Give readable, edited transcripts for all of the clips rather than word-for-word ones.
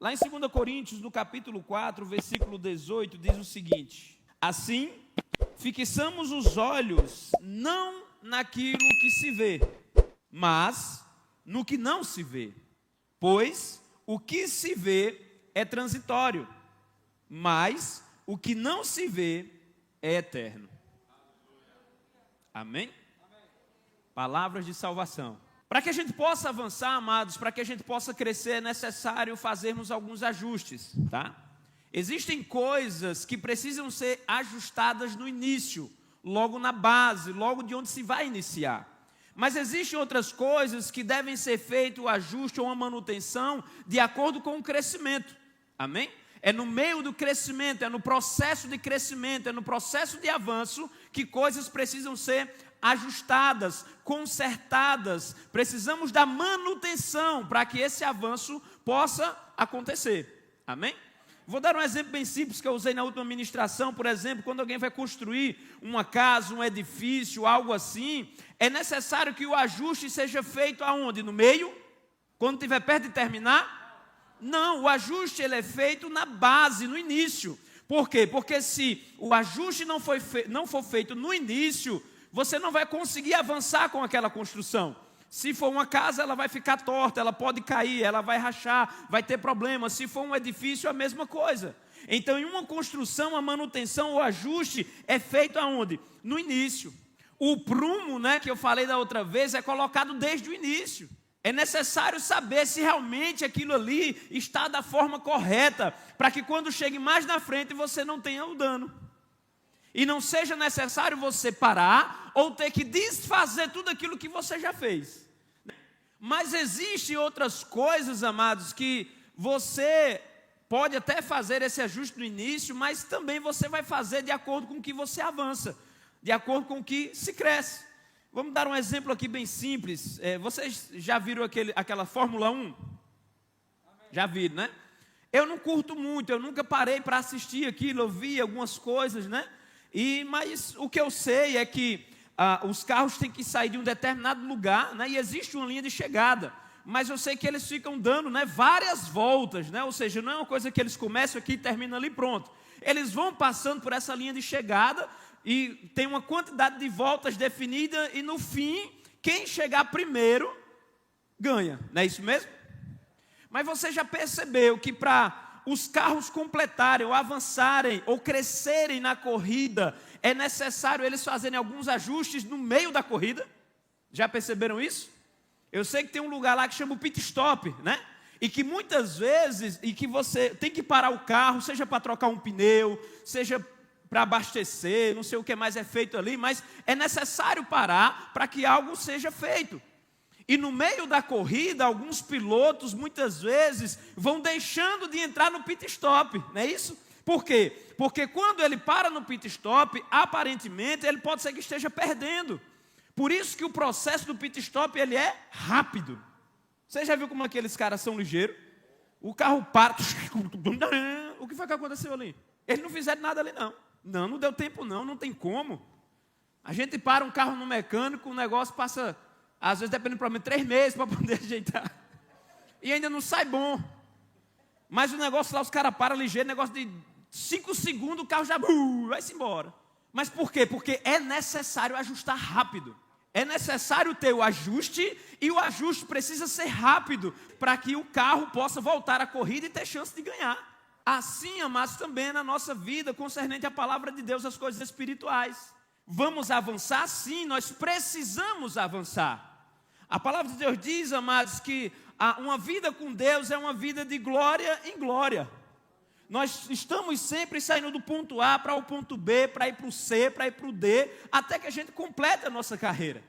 Lá em 2 Coríntios, no capítulo 4, versículo 18, diz o seguinte: assim, fixamos os olhos não naquilo que se vê, mas no que não se vê. Pois o que se vê é transitório, mas o que não se vê é eterno. Amém? Palavras de salvação. Para que a gente possa avançar, amados, para que a gente possa crescer, é necessário fazermos alguns ajustes, tá? Existem coisas que precisam ser ajustadas no início, logo na base, logo de onde se vai iniciar. Mas existem outras coisas que devem ser feito o ajuste ou a manutenção de acordo com o crescimento. Amém? É no meio do crescimento, é no processo de crescimento, é no processo de avanço que coisas precisam ser ajustadas, consertadas. Precisamos da manutenção para que esse avanço possa acontecer. Amém? Vou dar um exemplo bem simples que eu usei na última ministração. Por exemplo, quando alguém vai construir uma casa, um edifício, algo assim, é necessário que o ajuste seja feito aonde? No meio? Quando estiver perto de terminar? Não, o ajuste ele é feito na base, no início. Por quê? Porque se o ajuste não for feito no início, você não vai conseguir avançar com aquela construção. Se for uma casa, ela vai ficar torta, ela pode cair, ela vai rachar, vai ter problema. Se for um edifício, a mesma coisa. Então, em uma construção, a manutenção, o ajuste é feito aonde? No início. O prumo, que eu falei da outra vez, é colocado desde o início. É necessário saber se realmente aquilo ali está da forma correta, para que quando chegue mais na frente você não tenha o dano. E não seja necessário você parar ou ter que desfazer tudo aquilo que você já fez. Mas existem outras coisas, amados, que você pode até fazer esse ajuste no início, mas também você vai fazer de acordo com o que você avança, de acordo com o que se cresce. Vamos dar um exemplo aqui bem simples. Vocês já viram aquela Fórmula 1? Amém. Já viram, né? Eu não curto muito, eu nunca parei para assistir aquilo, eu vi algumas coisas, né? Mas o que eu sei é que os carros têm que sair de um determinado lugar, né? E existe uma linha de chegada. Mas eu sei que eles ficam dando, várias voltas, né? Ou seja, não é uma coisa que eles começam aqui e terminam ali, pronto. Eles vão passando por essa linha de chegada e tem uma quantidade de voltas definida e no fim, quem chegar primeiro ganha, não é isso mesmo? Mas você já percebeu que para os carros completarem ou avançarem ou crescerem na corrida, é necessário eles fazerem alguns ajustes no meio da corrida? Já perceberam isso? Eu sei que tem um lugar lá que chama o pit stop, né? E que muitas vezes, e que você tem que parar o carro, seja para trocar um pneu, seja para abastecer, não sei o que mais é feito ali, mas é necessário parar para que algo seja feito. E no meio da corrida, alguns pilotos, muitas vezes, vão deixando de entrar no pit stop, não é isso? Por quê? Porque quando ele para no pit stop, aparentemente, ele pode ser que esteja perdendo. Por isso que o processo do pit stop, ele é rápido. Você já viu como aqueles caras são ligeiros? O carro para, o que foi que aconteceu ali? Eles não fizeram nada ali não. Não deu tempo não tem como. A gente para um carro no mecânico, o negócio passa, às vezes depende do problema, 3 meses para poder ajeitar. E ainda não sai bom. Mas o negócio lá, os caras param ligeiro, negócio de 5 segundos, o carro já vai-se embora. Mas por quê? Porque é necessário ajustar rápido. É necessário ter o ajuste, e o ajuste precisa ser rápido, para que o carro possa voltar à corrida e ter chance de ganhar. Assim, amados, também na nossa vida, concernente à palavra de Deus, as coisas espirituais. Vamos avançar? Sim, nós precisamos avançar. A palavra de Deus diz, amados, que uma vida com Deus é uma vida de glória em glória. Nós estamos sempre saindo do ponto A para o ponto B, para ir para o C, para ir para o D, até que a gente complete a nossa carreira.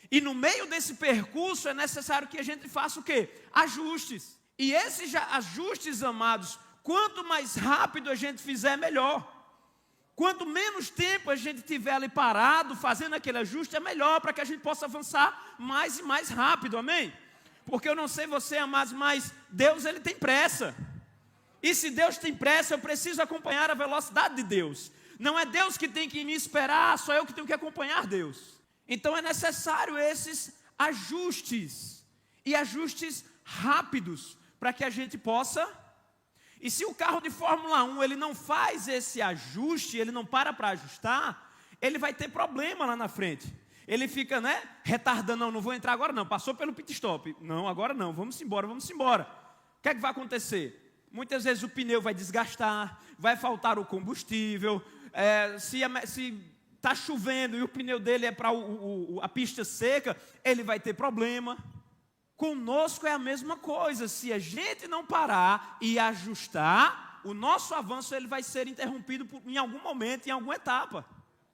E no meio desse percurso é necessário que a gente faça o quê? Ajustes. E esses ajustes, amados, quanto mais rápido a gente fizer, melhor. Quanto menos tempo a gente tiver ali parado, fazendo aquele ajuste, é melhor, para que a gente possa avançar mais e mais rápido, amém? Porque eu não sei você, amados, mas Deus, ele tem pressa. E se Deus tem pressa, eu preciso acompanhar a velocidade de Deus. Não é Deus que tem que me esperar, só eu que tenho que acompanhar Deus. Então é necessário esses ajustes, e ajustes rápidos, para que a gente possa E se o carro de Fórmula 1 ele não faz esse ajuste, ele não para ajustar, ele vai ter problema lá na frente. Ele fica, retardando, não vou entrar agora não, passou pelo pit stop. Não, agora não, vamos embora. O que é que vai acontecer? Muitas vezes o pneu vai desgastar, vai faltar o combustível, se está chovendo e o pneu dele é para a pista seca, ele vai ter problema. Conosco é a mesma coisa, se a gente não parar e ajustar, o nosso avanço ele vai ser interrompido em algum momento, em alguma etapa.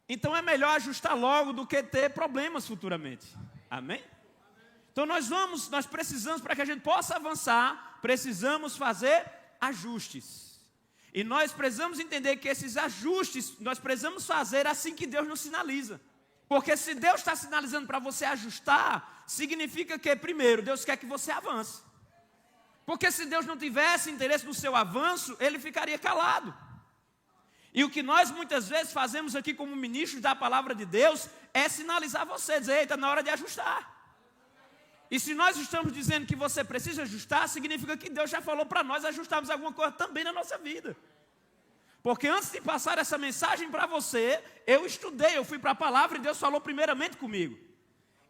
Então é melhor ajustar logo do que ter problemas futuramente. Amém? Então nós precisamos, para que a gente possa avançar, precisamos fazer ajustes. E nós precisamos entender que esses ajustes, nós precisamos fazer assim que Deus nos sinaliza. Porque se Deus está sinalizando para você ajustar, significa que, primeiro, Deus quer que você avance. Porque se Deus não tivesse interesse no seu avanço, Ele ficaria calado. E o que nós muitas vezes fazemos aqui como ministros da palavra de Deus é sinalizar você, dizer, está na hora de ajustar. E se nós estamos dizendo que você precisa ajustar, significa que Deus já falou para nós ajustarmos alguma coisa também na nossa vida. Porque antes de passar essa mensagem para você, eu estudei, eu fui para a palavra e Deus falou primeiramente comigo.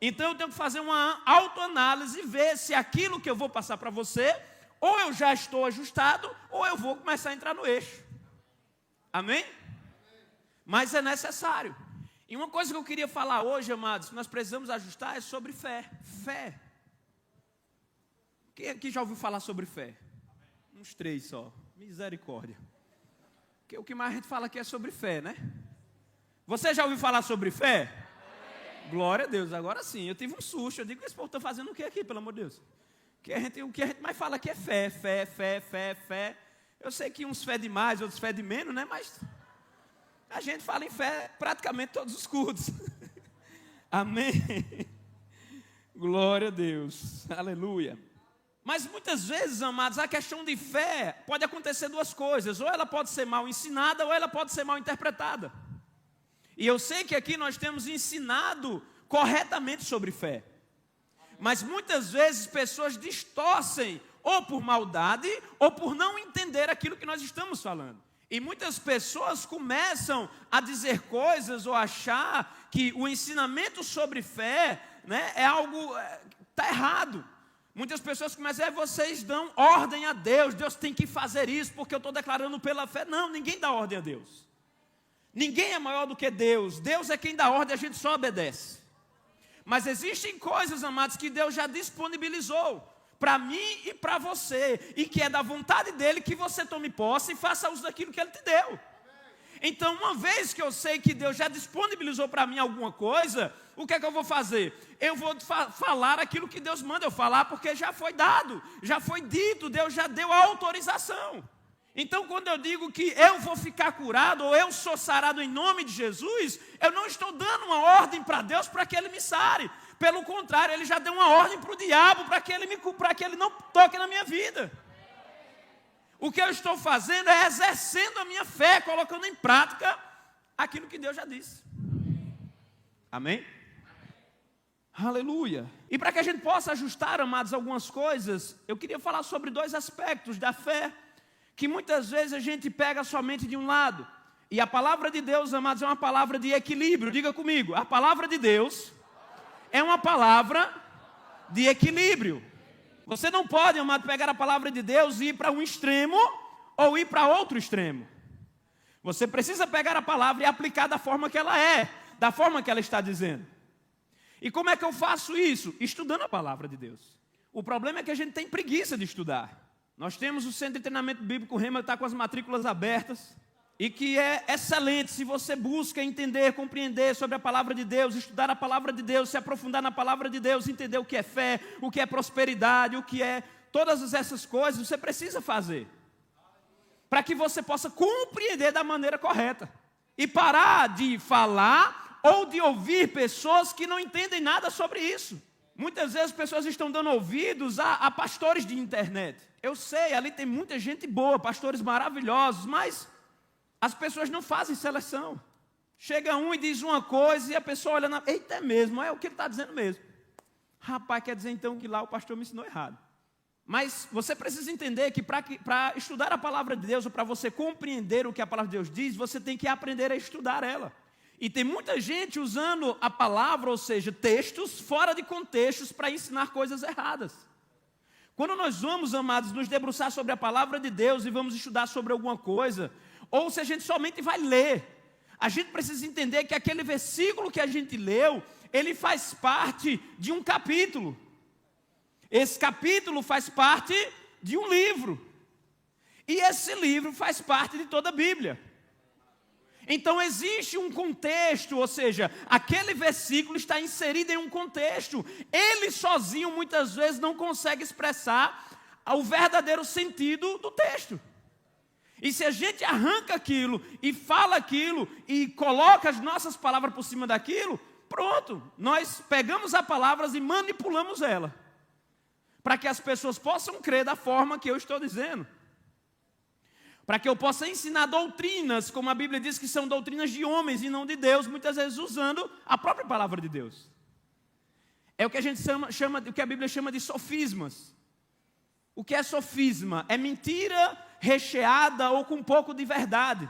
Então eu tenho que fazer uma autoanálise e ver se aquilo que eu vou passar para você, ou eu já estou ajustado, ou eu vou começar a entrar no eixo. Amém? Mas é necessário. E uma coisa que eu queria falar hoje, amados, que nós precisamos ajustar é sobre fé. Fé. Quem aqui já ouviu falar sobre fé? Uns 3 só. Misericórdia. Porque o que mais a gente fala aqui é sobre fé, né? Você já ouviu falar sobre fé? Glória a Deus, agora sim. Eu tive um susto. Eu digo, esse povo está fazendo o que aqui, pelo amor de Deus? O que a gente mais fala aqui é fé. Eu sei que uns fé de mais, outros fé de menos, né? Mas a gente fala em fé praticamente todos os cultos. Amém? Glória a Deus. Aleluia. Mas muitas vezes, amados, a questão de fé pode acontecer 2 coisas. Ou ela pode ser mal ensinada, ou ela pode ser mal interpretada. E eu sei que aqui nós temos ensinado corretamente sobre fé. Mas muitas vezes pessoas distorcem, ou por maldade, ou por não entender aquilo que nós estamos falando. E muitas pessoas começam a dizer coisas ou achar que o ensinamento sobre fé, é algo, está errado. Muitas pessoas começam a dizer, vocês dão ordem a Deus, Deus tem que fazer isso porque eu estou declarando pela fé. Não, ninguém dá ordem a Deus. Ninguém é maior do que Deus. Deus é quem dá ordem, a gente só obedece. Mas existem coisas, amados, que Deus já disponibilizou para mim e para você, e que é da vontade dEle que você tome posse e faça uso daquilo que Ele te deu. Então, uma vez que eu sei que Deus já disponibilizou para mim alguma coisa, o que é que eu vou fazer? Eu vou falar aquilo que Deus manda eu falar, porque já foi dado, já foi dito, Deus já deu a autorização. Então, quando eu digo que eu vou ficar curado, ou eu sou sarado em nome de Jesus, eu não estou dando uma ordem para Deus para que Ele me sare. Pelo contrário, Ele já deu uma ordem para o diabo, para que ele não toque na minha vida. O que eu estou fazendo é exercendo a minha fé, colocando em prática aquilo que Deus já disse. Amém? Aleluia. E para que a gente possa ajustar, amados, algumas coisas, eu queria falar sobre 2 aspectos da fé, que muitas vezes a gente pega somente de um lado. E a palavra de Deus, amados, é uma palavra de equilíbrio. Diga comigo, a palavra de Deus é uma palavra de equilíbrio. Você não pode, amado, pegar a palavra de Deus e ir para um extremo ou ir para outro extremo. Você precisa pegar a palavra e aplicar da forma que ela é, da forma que ela está dizendo. E como é que eu faço isso? Estudando a palavra de Deus. O problema é que a gente tem preguiça de estudar. Nós temos o Centro de Treinamento Bíblico Rema, que está com as matrículas abertas, e que é excelente se você busca entender, compreender sobre a palavra de Deus, estudar a palavra de Deus, se aprofundar na palavra de Deus, entender o que é fé, o que é prosperidade, o que é todas essas coisas, você precisa fazer, para que você possa compreender da maneira correta, e parar de falar ou de ouvir pessoas que não entendem nada sobre isso. Muitas vezes as pessoas estão dando ouvidos a pastores de internet. Eu sei, ali tem muita gente boa, pastores maravilhosos, mas as pessoas não fazem seleção. Chega um e diz uma coisa e a pessoa olha, eita, é mesmo, é o que ele está dizendo mesmo. Rapaz, quer dizer então que lá o pastor me ensinou errado. Mas você precisa entender que para estudar a palavra de Deus, ou para você compreender o que a palavra de Deus diz, você tem que aprender a estudar ela. E tem muita gente usando a palavra, ou seja, textos, fora de contextos, para ensinar coisas erradas. Quando nós vamos, amados, nos debruçar sobre a palavra de Deus e vamos estudar sobre alguma coisa, ou se a gente somente vai ler, a gente precisa entender que aquele versículo que a gente leu, ele faz parte de um capítulo. Esse capítulo faz parte de um livro. E esse livro faz parte de toda a Bíblia. Então existe um contexto, ou seja, aquele versículo está inserido em um contexto. Ele sozinho muitas vezes não consegue expressar o verdadeiro sentido do texto. E se a gente arranca aquilo e fala aquilo e coloca as nossas palavras por cima daquilo, pronto, nós pegamos as palavras e manipulamos ela, para que as pessoas possam crer da forma que eu estou dizendo. Para que eu possa ensinar doutrinas, como a Bíblia diz que são doutrinas de homens e não de Deus, muitas vezes usando a própria palavra de Deus. É o que a gente chama, o que a Bíblia chama de sofismas. O que é sofisma? É mentira recheada ou com um pouco de verdade.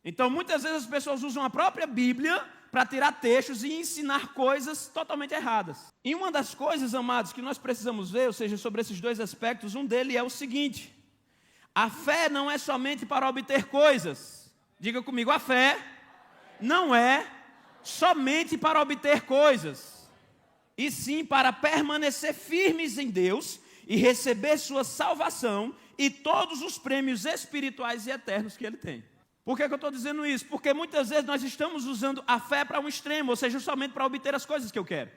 Então, muitas vezes as pessoas usam a própria Bíblia para tirar textos e ensinar coisas totalmente erradas. E uma das coisas, amados, que nós precisamos ver, ou seja, sobre esses dois aspectos, um deles é o seguinte: a fé não é somente para obter coisas. Diga comigo, a fé não é somente para obter coisas, e sim para permanecer firmes em Deus e receber sua salvação e todos os prêmios espirituais e eternos que Ele tem. Por que eu estou dizendo isso? Porque muitas vezes nós estamos usando a fé para um extremo, ou seja, somente para obter as coisas que eu quero.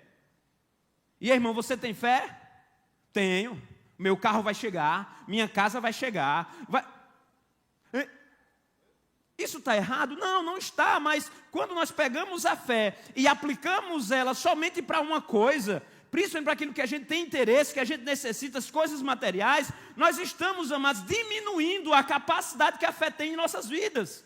E aí, irmão, você tem fé? Tenho. Meu carro vai chegar, minha casa vai chegar. Isso está errado? Não, não está, mas quando nós pegamos a fé e aplicamos ela somente para uma coisa, principalmente para aquilo que a gente tem interesse, que a gente necessita, as coisas materiais, nós estamos, amados, diminuindo a capacidade que a fé tem em nossas vidas.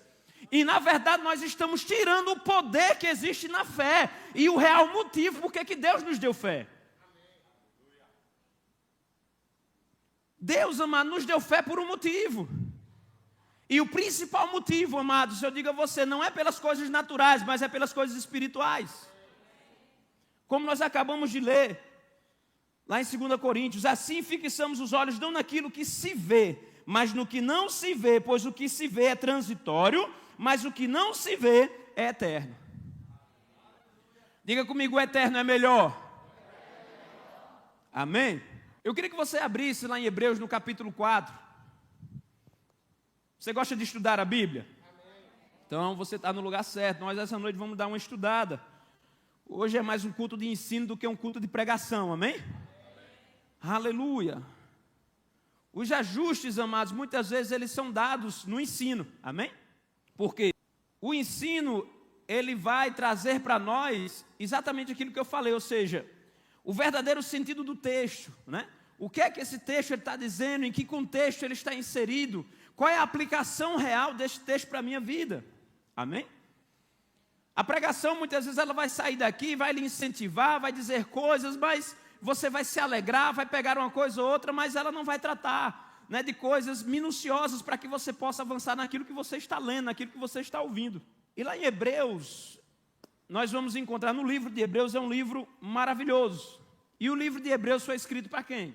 E, na verdade, nós estamos tirando o poder que existe na fé e o real motivo por que Deus nos deu fé. Deus, amado, nos deu fé por um motivo. E o principal motivo, amados, eu digo a você, não é pelas coisas naturais, mas é pelas coisas espirituais. Como nós acabamos de ler, lá em 2 Coríntios, assim fixamos os olhos não naquilo que se vê, mas no que não se vê, pois o que se vê é transitório, mas o que não se vê é eterno. Diga comigo, o eterno é melhor. Amém? Eu queria que você abrisse lá em Hebreus, no capítulo 4. Você gosta de estudar a Bíblia? Então você está no lugar certo. Nós essa noite vamos dar uma estudada. Hoje é mais um culto de ensino do que um culto de pregação, amém? Aleluia. Os ajustes, amados, muitas vezes eles são dados no ensino, amém? Porque o ensino, ele vai trazer para nós exatamente aquilo que eu falei, ou seja, o verdadeiro sentido do texto, né? O que é que esse texto está dizendo, em que contexto ele está inserido, qual é a aplicação real desse texto para a minha vida, amém? A pregação muitas vezes ela vai sair daqui, vai lhe incentivar, vai dizer coisas, mas você vai se alegrar, vai pegar uma coisa ou outra, mas ela não vai tratar, né, de coisas minuciosas para que você possa avançar naquilo que você está lendo, naquilo que você está ouvindo. E lá em Hebreus, nós vamos encontrar no livro de Hebreus, é um livro maravilhoso. E o livro de Hebreus foi escrito para quem?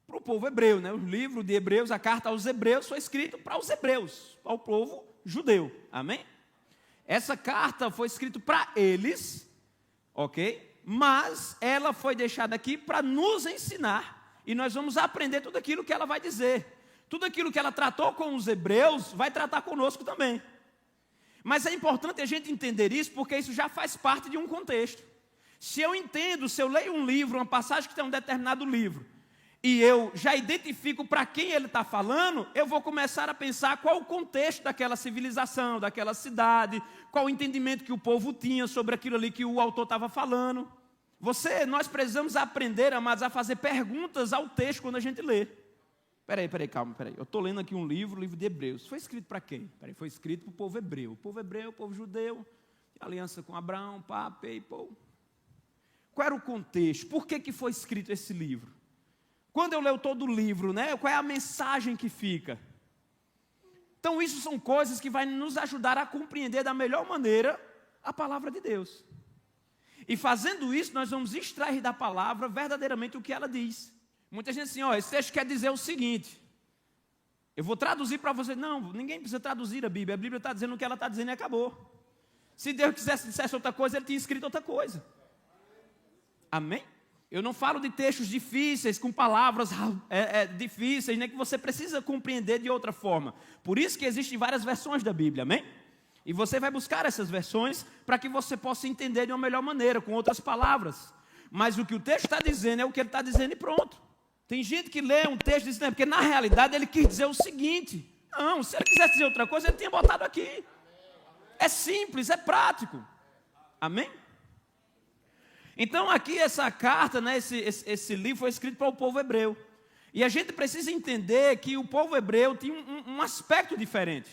Para o povo hebreu, né? O livro de Hebreus, a carta aos hebreus, foi escrito para os hebreus, para o povo judeu, amém? Essa carta foi escrita para eles, ok? Mas ela foi deixada aqui para nos ensinar, e nós vamos aprender tudo aquilo que ela vai dizer. Tudo aquilo que ela tratou com os hebreus, vai tratar conosco também. Mas é importante a gente entender isso, porque isso já faz parte de um contexto. Se eu entendo, se eu leio um livro, uma passagem que tem um determinado livro, e eu já identifico para quem ele está falando, eu vou começar a pensar qual o contexto daquela civilização, daquela cidade, qual o entendimento que o povo tinha sobre aquilo ali que o autor estava falando. Nós precisamos aprender, amados, a fazer perguntas ao texto quando a gente lê. Calma. Eu estou lendo aqui um livro, o livro de Hebreus. Foi escrito para quem? Foi escrito para o povo hebreu. O povo hebreu, o povo judeu, aliança com Abraão, Qual era o contexto? Por que foi escrito esse livro? Quando eu leio todo o livro, né? Qual é a mensagem que fica? Então isso são coisas que vai nos ajudar a compreender da melhor maneira a palavra de Deus. E fazendo isso, nós vamos extrair da palavra verdadeiramente o que ela diz. Muita gente assim, esse texto quer dizer o seguinte, eu vou traduzir para você. Não, ninguém precisa traduzir a Bíblia está dizendo o que ela está dizendo e acabou. Se Deus dissesse outra coisa, Ele tinha escrito outra coisa. Amém? Eu não falo de textos difíceis, com palavras difíceis, né, que você precisa compreender de outra forma. Por isso que existem várias versões da Bíblia, amém? E você vai buscar essas versões para que você possa entender de uma melhor maneira, com outras palavras. Mas o que o texto está dizendo é o que ele está dizendo e pronto. Tem gente que lê um texto e diz, não, porque na realidade ele quis dizer o seguinte. Não, se ele quisesse dizer outra coisa, ele tinha botado aqui. É simples, é prático. Amém? Então aqui essa carta, né, esse livro foi escrito para o povo hebreu. E a gente precisa entender que o povo hebreu tinha um aspecto diferente.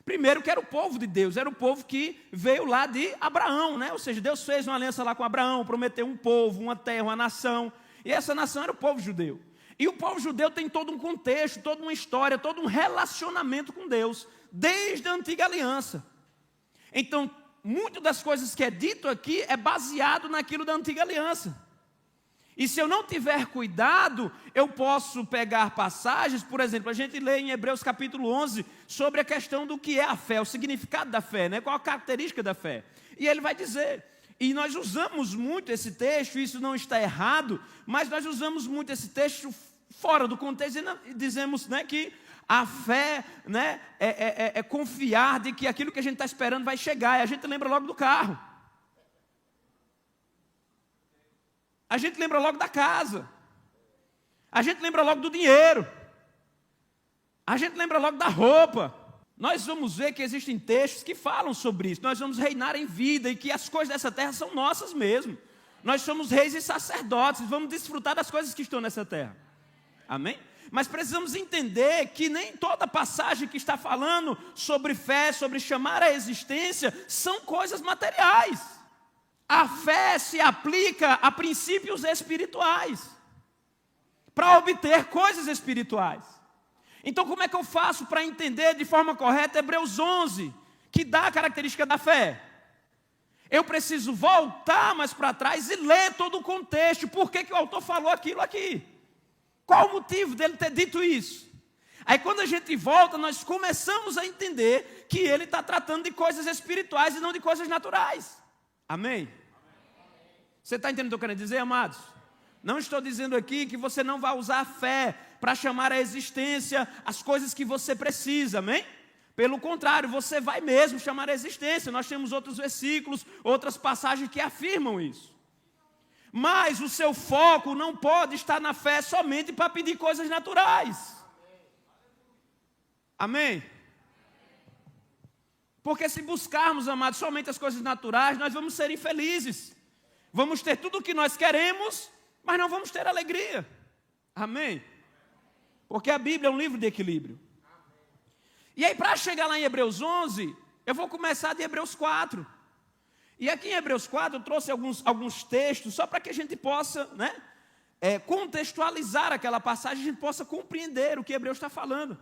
Primeiro que era o povo de Deus, era o povo que veio lá de Abraão, né? Ou seja, Deus fez uma aliança lá com Abraão, prometeu um povo, uma terra, uma nação. E essa nação era o povo judeu. E o povo judeu tem todo um contexto, toda uma história, todo um relacionamento com Deus, desde a antiga aliança. Então, muito das coisas que é dito aqui é baseado naquilo da antiga aliança. E se eu não tiver cuidado, eu posso pegar passagens, por exemplo, a gente lê em Hebreus capítulo 11, sobre a questão do que é a fé, o significado da fé, né? Qual a característica da fé. E ele vai dizer, e nós usamos muito esse texto, isso não está errado, mas nós usamos muito esse texto fora do contexto e dizemos, né, que a fé, né, é confiar de que aquilo que a gente está esperando vai chegar, e a gente lembra logo do carro. A gente lembra logo da casa. A gente lembra logo do dinheiro. A gente lembra logo da roupa. Nós vamos ver que existem textos que falam sobre isso. Nós vamos reinar em vida e que as coisas dessa terra são nossas mesmo. Nós somos reis e sacerdotes, vamos desfrutar das coisas que estão nessa terra. Amém? Mas precisamos entender que nem toda passagem que está falando sobre fé, sobre chamar a existência, são coisas materiais. A fé se aplica a princípios espirituais, para obter coisas espirituais. Então, como é que eu faço para entender de forma correta Hebreus 11, que dá a característica da fé? Eu preciso voltar mais para trás e ler todo o contexto. Por que o autor falou aquilo aqui? Qual o motivo dele ter dito isso? Aí quando a gente volta, nós começamos a entender que ele está tratando de coisas espirituais e não de coisas naturais. Amém? Você está entendendo o que eu quero dizer, amados? Não estou dizendo aqui que você não vai usar a fé para chamar à existência as coisas que você precisa, amém? Pelo contrário, você vai mesmo chamar à existência. Nós temos outros versículos, outras passagens que afirmam isso. Mas o seu foco não pode estar na fé somente para pedir coisas naturais. Amém? Porque se buscarmos, amados, somente as coisas naturais, nós vamos ser infelizes. Vamos ter tudo o que nós queremos, mas não vamos ter alegria. Amém? Porque a Bíblia é um livro de equilíbrio. E aí, para chegar lá em Hebreus 11, eu vou começar de Hebreus 4. E aqui em Hebreus 4 eu trouxe alguns textos, só para que a gente possa, né, contextualizar aquela passagem, a gente possa compreender o que Hebreus está falando.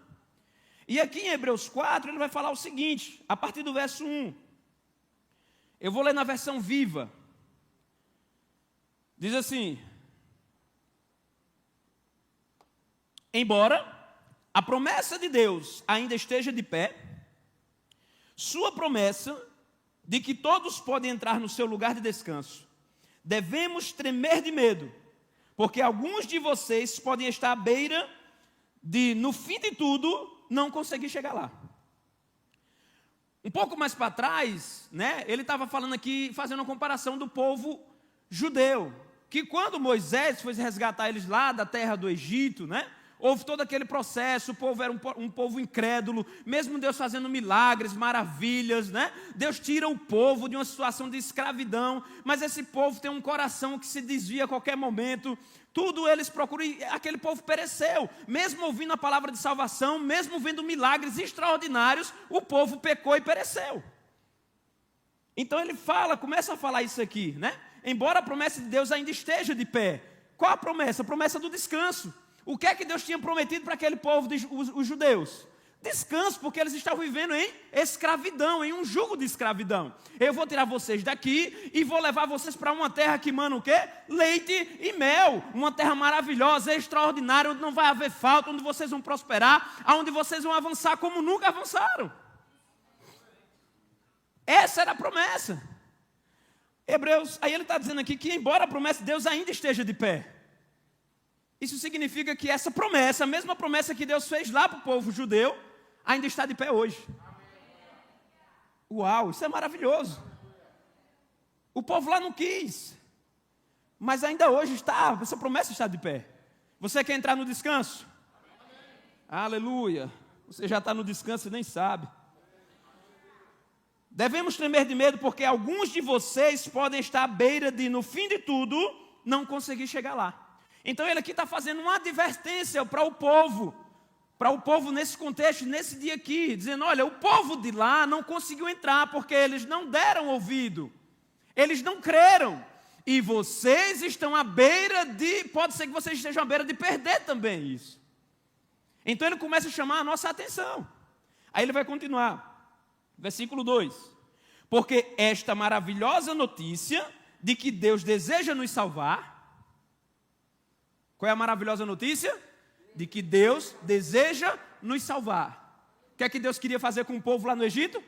E aqui em Hebreus 4 ele vai falar o seguinte, a partir do verso 1. Eu vou ler na versão viva. Diz assim: embora a promessa de Deus ainda esteja de pé, sua promessa de que todos podem entrar no seu lugar de descanso, devemos tremer de medo, porque alguns de vocês podem estar à beira de, no fim de tudo, não conseguir chegar lá. Um pouco mais para trás, né, ele estava falando aqui, fazendo uma comparação do povo judeu, que quando Moisés foi resgatar eles lá da terra do Egito, né, houve todo aquele processo, o povo era um povo incrédulo, mesmo Deus fazendo milagres, maravilhas, né? Deus tira o povo de uma situação de escravidão, mas esse povo tem um coração que se desvia a qualquer momento, tudo eles procuram, e aquele povo pereceu, mesmo ouvindo a palavra de salvação, mesmo vendo milagres extraordinários, o povo pecou e pereceu. Então ele começa a falar isso aqui, né? Embora a promessa de Deus ainda esteja de pé. Qual a promessa? A promessa do descanso. O que é que Deus tinha prometido para aquele povo, os judeus? Descanso, porque eles estavam vivendo em escravidão, em um jugo de escravidão. Eu vou tirar vocês daqui e vou levar vocês para uma terra que mana o quê? Leite e mel. Uma terra maravilhosa, extraordinária, onde não vai haver falta, onde vocês vão prosperar, onde vocês vão avançar como nunca avançaram. Essa era a promessa. Hebreus, aí ele está dizendo aqui que embora a promessa de Deus ainda esteja de pé. Isso significa que essa promessa, a mesma promessa que Deus fez lá para o povo judeu, ainda está de pé hoje. Uau, isso é maravilhoso. O povo lá não quis, mas ainda hoje está, essa promessa está de pé. Você quer entrar no descanso? Aleluia. Você já está no descanso e nem sabe. Devemos tremer de medo porque alguns de vocês podem estar à beira de, no fim de tudo, não conseguir chegar lá. Então ele aqui está fazendo uma advertência para o povo nesse contexto, nesse dia aqui, dizendo, olha, o povo de lá não conseguiu entrar porque eles não deram ouvido, eles não creram, e vocês estão à beira de, pode ser que vocês estejam à beira de perder também isso. Então ele começa a chamar a nossa atenção. Aí ele vai continuar, versículo 2, porque esta maravilhosa notícia de que Deus deseja nos salvar. Qual é a maravilhosa notícia? De que Deus deseja nos salvar. O que é que Deus queria fazer com o povo lá no Egito?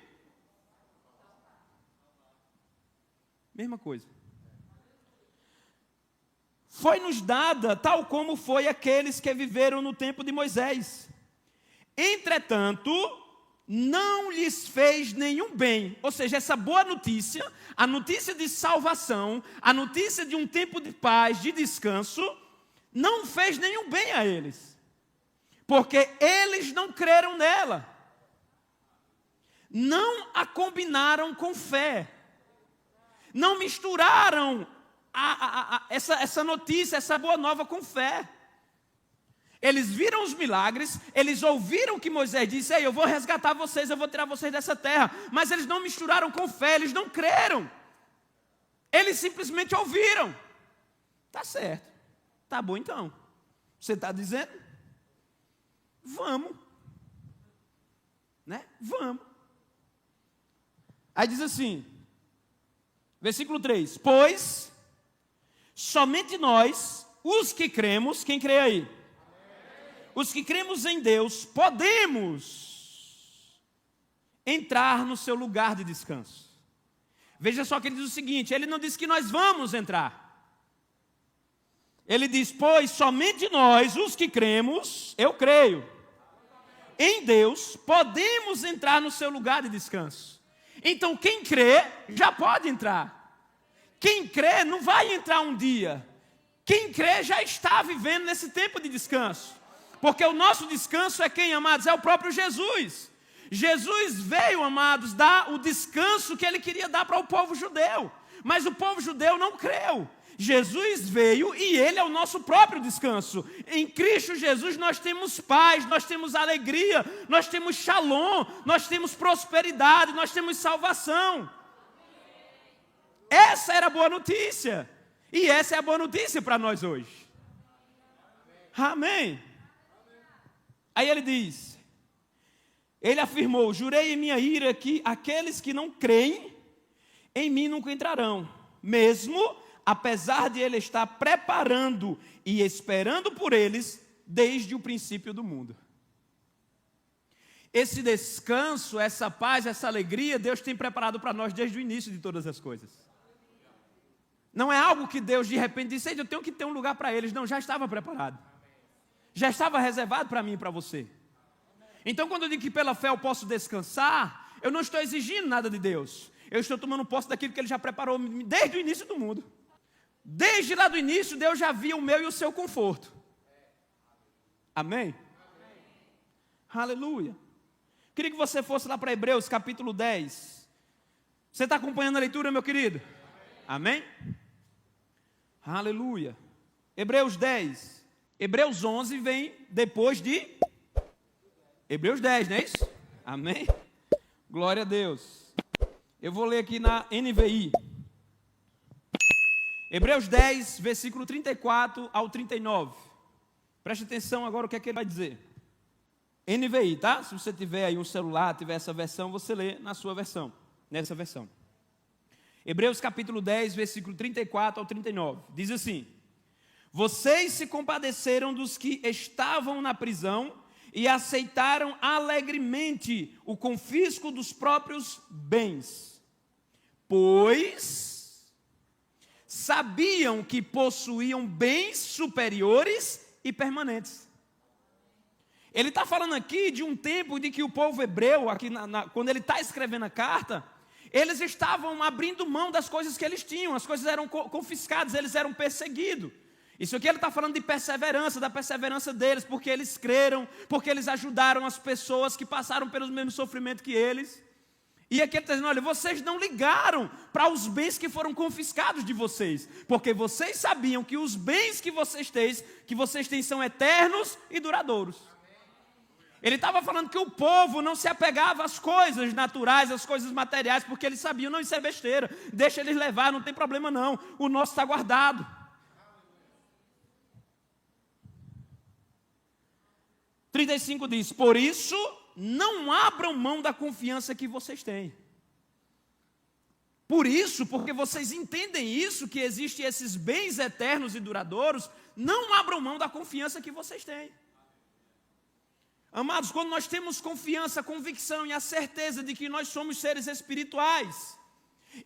Mesma coisa. Foi-nos dada tal como foi aqueles que viveram no tempo de Moisés. Entretanto, não lhes fez nenhum bem. Ou seja, essa boa notícia, a notícia de salvação, a notícia de um tempo de paz, de descanso, não fez nenhum bem a eles, porque eles não creram nela, não a combinaram com fé, não misturaram essa notícia, essa boa nova com fé. Eles viram os milagres, eles ouviram que Moisés disse, ei, eu vou resgatar vocês, eu vou tirar vocês dessa terra, mas eles não misturaram com fé, eles não creram, eles simplesmente ouviram. Tá certo. Tá bom então, você está dizendo? Vamos, né? Vamos. Aí diz assim, versículo 3, pois somente nós, os que cremos, quem crê aí? Os que cremos em Deus, podemos entrar no seu lugar de descanso. Veja só que ele diz o seguinte, ele não diz que nós vamos entrar. Ele diz, pois somente nós, os que cremos, eu creio, em Deus, podemos entrar no seu lugar de descanso. Então quem crê, já pode entrar. Quem crê não vai entrar um dia. Quem crê já está vivendo nesse tempo de descanso. Porque o nosso descanso é quem, amados? É o próprio Jesus. Jesus veio, amados, dar o descanso que ele queria dar para o povo judeu. Mas o povo judeu não creu. Jesus veio e ele é o nosso próprio descanso. Em Cristo Jesus nós temos paz, nós temos alegria, nós temos shalom, nós temos prosperidade, nós temos salvação. Essa era a boa notícia. E essa é a boa notícia para nós hoje. Amém. Aí ele diz, ele afirmou, jurei em minha ira que aqueles que não creem em mim nunca entrarão, mesmo apesar de ele estar preparando e esperando por eles desde o princípio do mundo. Esse descanso, essa paz, essa alegria, Deus tem preparado para nós desde o início de todas as coisas. Não é algo que Deus de repente disse, eu tenho que ter um lugar para eles. Não, já estava preparado. Já estava reservado para mim e para você. Então quando eu digo que pela fé eu posso descansar, eu não estou exigindo nada de Deus. Eu estou tomando posse daquilo que Ele já preparou desde o início do mundo. Desde lá do início, Deus já via o meu e o seu conforto. Amém? Aleluia. Queria que você fosse lá para Hebreus, capítulo 10. Você está acompanhando a leitura, meu querido? Amém? Aleluia. Hebreus 10. Hebreus 11 vem depois de Hebreus 10, não é isso? Amém? Glória a Deus. Eu vou ler aqui na NVI. Hebreus 10, versículo 34 ao 39. Preste atenção agora o que é que ele vai dizer. NVI, tá? Se você tiver aí um celular, tiver essa versão, você lê na sua versão, nessa versão. Hebreus capítulo 10, versículo 34 ao 39. Diz assim: vocês se compadeceram dos que estavam na prisão e aceitaram alegremente o confisco dos próprios bens, pois sabiam que possuíam bens superiores e permanentes. Ele está falando aqui de um tempo de que o povo hebreu, aqui quando ele está escrevendo a carta, eles estavam abrindo mão das coisas que eles tinham, as coisas eram confiscadas, eles eram perseguidos. Isso aqui ele está falando de perseverança, da perseverança deles, porque eles creram, porque eles ajudaram as pessoas que passaram pelos mesmos sofrimentos que eles. E aqui ele está dizendo, olha, vocês não ligaram para os bens que foram confiscados de vocês, porque vocês sabiam que os bens que vocês têm são eternos e duradouros. Ele estava falando que o povo não se apegava às coisas naturais, às coisas materiais, porque eles sabiam, não, isso é besteira, deixa eles levar, não tem problema não, o nosso está guardado. 35 diz, por isso, não abram mão da confiança que vocês têm. Por isso, porque vocês entendem isso, que existem esses bens eternos e duradouros, não abram mão da confiança que vocês têm. Amados, quando nós temos confiança, convicção e a certeza de que nós somos seres espirituais,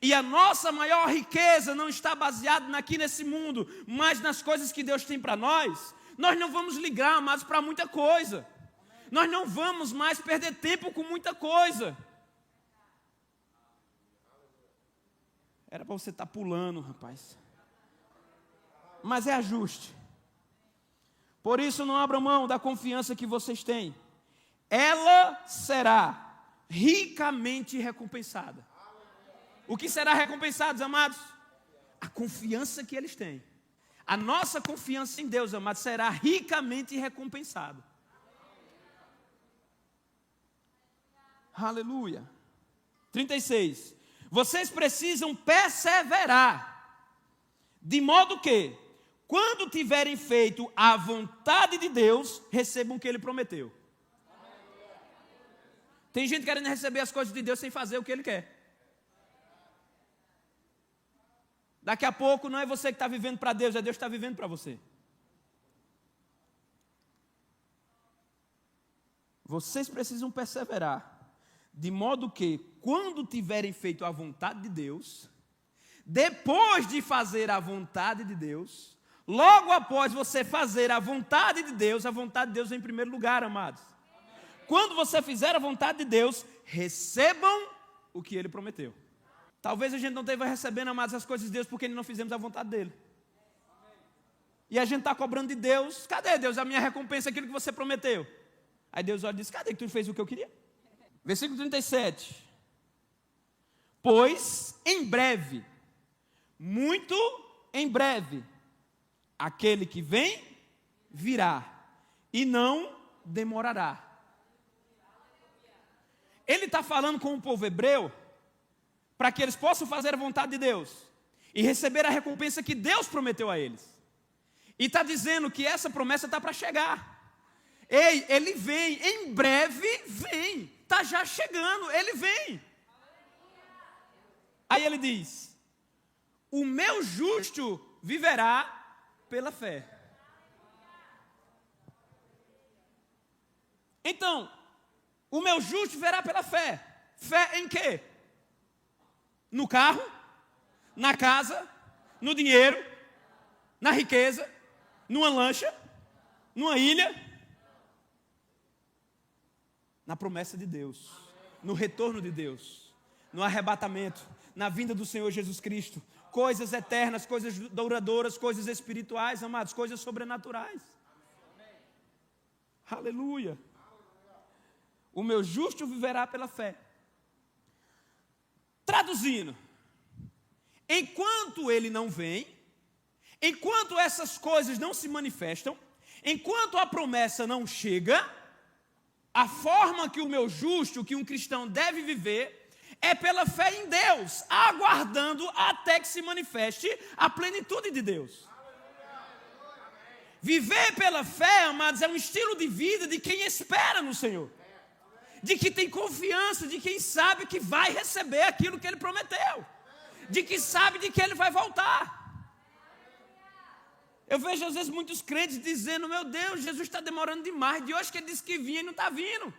e a nossa maior riqueza não está baseada aqui nesse mundo, mas nas coisas que Deus tem para nós não vamos ligar, amados, para muita coisa. Nós não vamos mais perder tempo com muita coisa. Era para você estar pulando, rapaz. Mas é ajuste. Por isso não abram mão da confiança que vocês têm. Ela será ricamente recompensada. O que será recompensado, amados? A confiança que eles têm. A nossa confiança em Deus, amados, será ricamente recompensada. Aleluia. 36. Vocês precisam perseverar, de modo que, quando tiverem feito a vontade de Deus, recebam o que Ele prometeu. Tem gente querendo receber as coisas de Deus sem fazer o que Ele quer. Daqui a pouco não é você que está vivendo para Deus, é Deus que está vivendo para você. Vocês precisam perseverar, de modo que, quando tiverem feito a vontade de Deus, depois de fazer a vontade de Deus, logo após você fazer a vontade de Deus vem em primeiro lugar, amados. Quando você fizer a vontade de Deus, recebam o que Ele prometeu. Talvez a gente não esteja recebendo, amados, as coisas de Deus porque não fizemos a vontade dEle. E a gente está cobrando de Deus, cadê Deus? A minha recompensa é aquilo que você prometeu. Aí Deus olha e diz, cadê que tu fez o que eu queria? Versículo 37. Pois em breve, muito em breve, aquele que vem, virá, e não demorará. Ele está falando com o povo hebreu, para que eles possam fazer a vontade de Deus, e receber a recompensa que Deus prometeu a eles. E está dizendo que essa promessa está para chegar. Ei, ele vem, em breve vem, está já chegando, ele vem. Aí ele diz, o meu justo viverá pela fé. Então, o meu justo viverá pela fé. Fé em quê? No carro, na casa, no dinheiro, na riqueza, numa lancha, numa ilha. Na promessa de Deus, no retorno de Deus, no arrebatamento, na vinda do Senhor Jesus Cristo. Coisas eternas, coisas duradouras, coisas espirituais, amados, coisas sobrenaturais. Aleluia. O meu justo viverá pela fé. Traduzindo, enquanto ele não vem, enquanto essas coisas não se manifestam, enquanto a promessa não chega, a forma que o meu justo, que um cristão deve viver, é pela fé em Deus, aguardando até que se manifeste a plenitude de Deus. Viver pela fé, amados, é um estilo de vida de quem espera no Senhor. De que tem confiança, de quem sabe que vai receber aquilo que Ele prometeu. De que sabe de que Ele vai voltar. Eu vejo às vezes muitos crentes dizendo, meu Deus, Jesus está demorando demais. De hoje que Ele disse que vinha e não está vindo.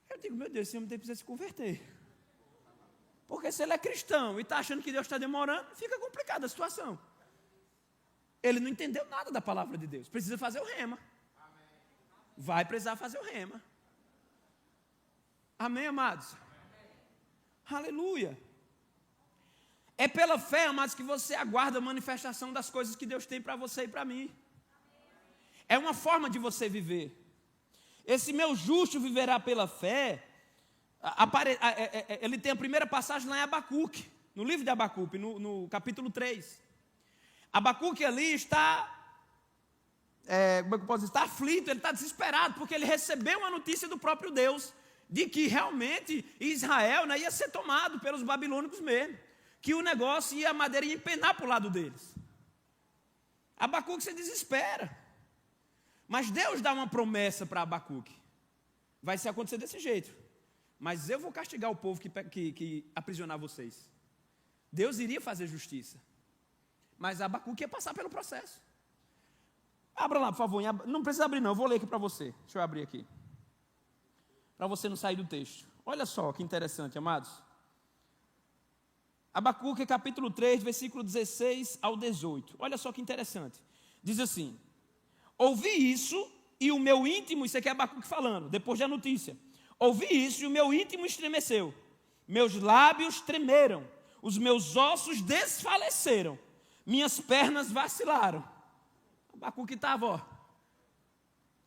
Eu digo, meu Deus, esse homem precisa se converter. Porque se ele é cristão e está achando que Deus está demorando, fica complicada a situação. Ele não entendeu nada da palavra de Deus. Precisa fazer o rema. Vai precisar fazer o rema. Amém, amados? Aleluia. É pela fé, amados, que você aguarda a manifestação das coisas que Deus tem para você e para mim. É uma forma de você viver. Esse meu justo viverá pela fé. Ele tem a primeira passagem lá em Abacuque, no livro de Abacuque, no capítulo 3. Abacuque ali está, como é que eu posso dizer? Está aflito, ele está desesperado, porque ele recebeu uma notícia do próprio Deus, de que realmente Israel, né, ia ser tomado pelos babilônicos mesmo, que o negócio ia, a madeira ia empenar para o lado deles. Abacuque se desespera, mas Deus dá uma promessa para Abacuque, vai se acontecer desse jeito, mas eu vou castigar o povo que aprisionar vocês. Deus iria fazer justiça. Mas Abacuque ia passar pelo processo. Abra lá, por favor. Não precisa abrir, não. Eu vou ler aqui para você. Deixa eu abrir aqui. Para você não sair do texto. Olha só que interessante, amados. Abacuque, capítulo 3, versículo 16 ao 18. Olha só que interessante. Diz assim: ouvi isso e o meu íntimo, isso aqui é Abacuque falando, depois da notícia. Ouvi isso e o meu íntimo estremeceu. Meus lábios tremeram. Os meus ossos desfaleceram. Minhas pernas vacilaram. Abacuque estava, ó.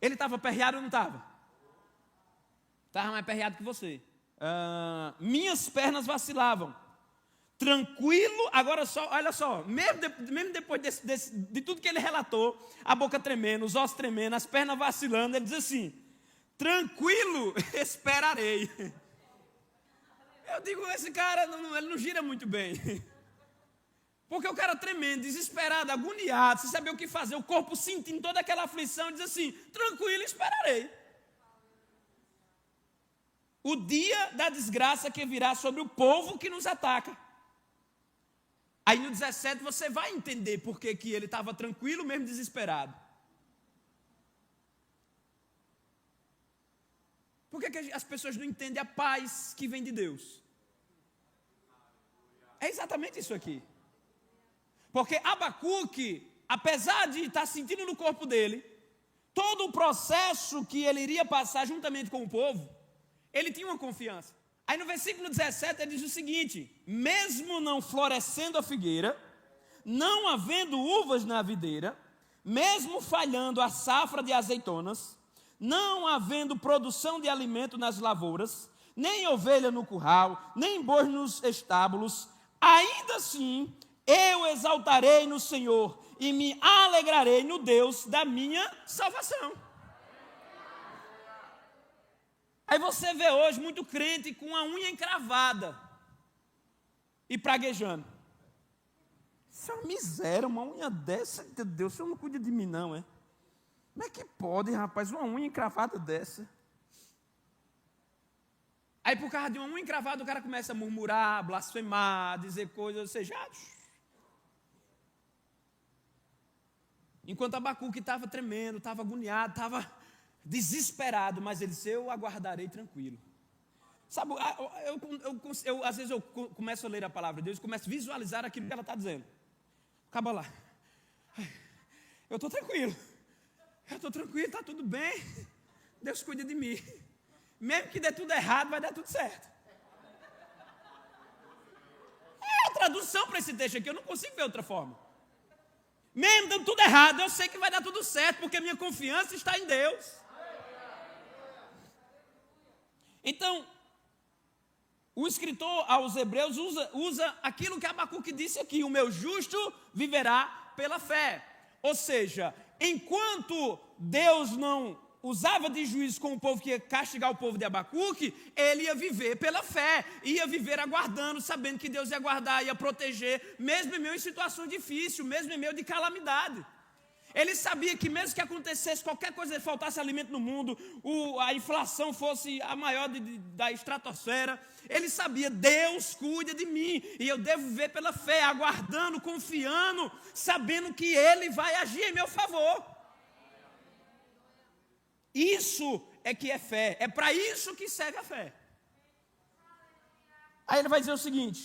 Ele estava aperreado ou não estava? Estava mais aperreado que você. Minhas pernas vacilavam. Tranquilo, agora só, olha só, mesmo depois de tudo que ele relatou, a boca tremendo, os ossos tremendo, as pernas vacilando, ele diz assim: tranquilo, esperarei. Eu digo, esse cara, ele não gira muito bem. Porque o cara tremendo, desesperado, agoniado, sem saber o que fazer, o corpo sentindo toda aquela aflição, diz assim: tranquilo, esperarei. O dia da desgraça que virá sobre o povo que nos ataca. Aí no 17 você vai entender por que ele estava tranquilo, mesmo desesperado. Por que as pessoas não entendem a paz que vem de Deus? É exatamente isso aqui. Porque Abacuque, apesar de estar sentindo no corpo dele, todo o processo que ele iria passar juntamente com o povo, ele tinha uma confiança. Aí no versículo 17 ele diz o seguinte: mesmo não florescendo a figueira, não havendo uvas na videira, mesmo falhando a safra de azeitonas, não havendo produção de alimento nas lavouras, nem ovelha no curral, nem bois nos estábulos, ainda assim eu exaltarei no Senhor e me alegrarei no Deus da minha salvação. Aí você vê hoje muito crente com a unha encravada e praguejando. Isso é uma miséria, uma unha dessa, meu Deus, o Senhor não cuida de mim não, é? Como é que pode, rapaz, uma unha encravada dessa? Aí por causa de uma unha encravada o cara começa a murmurar, blasfemar, dizer coisas, ou seja, enquanto Abacuque estava tremendo, estava agoniado, estava desesperado, mas ele disse: eu aguardarei tranquilo. Sabe, às vezes eu começo a ler a palavra de Deus, começo a visualizar aquilo que ela está dizendo. Acaba lá. Eu estou tranquilo, está tudo bem, Deus cuida de mim. Mesmo que dê tudo errado, vai dar tudo certo. É a tradução para esse texto aqui, eu não consigo ver outra forma. Mesmo dando tudo errado, eu sei que vai dar tudo certo, porque a minha confiança está em Deus. Então, o escritor aos Hebreus usa aquilo que Abacuque disse aqui: o meu justo viverá pela fé. Ou seja, enquanto Deus não usava de juízo com o povo que ia castigar o povo de Abacuque, ele ia viver pela fé, ia viver aguardando, sabendo que Deus ia guardar, ia proteger, mesmo em meio em situação difícil, mesmo em meio de calamidade. Ele sabia que mesmo que acontecesse qualquer coisa, faltasse alimento no mundo, a inflação fosse a maior da estratosfera, ele sabia, Deus cuida de mim, e eu devo viver pela fé, aguardando, confiando, sabendo que Ele vai agir em meu favor. Isso é que é fé, é para isso que serve a fé. Aí ele vai dizer o seguinte,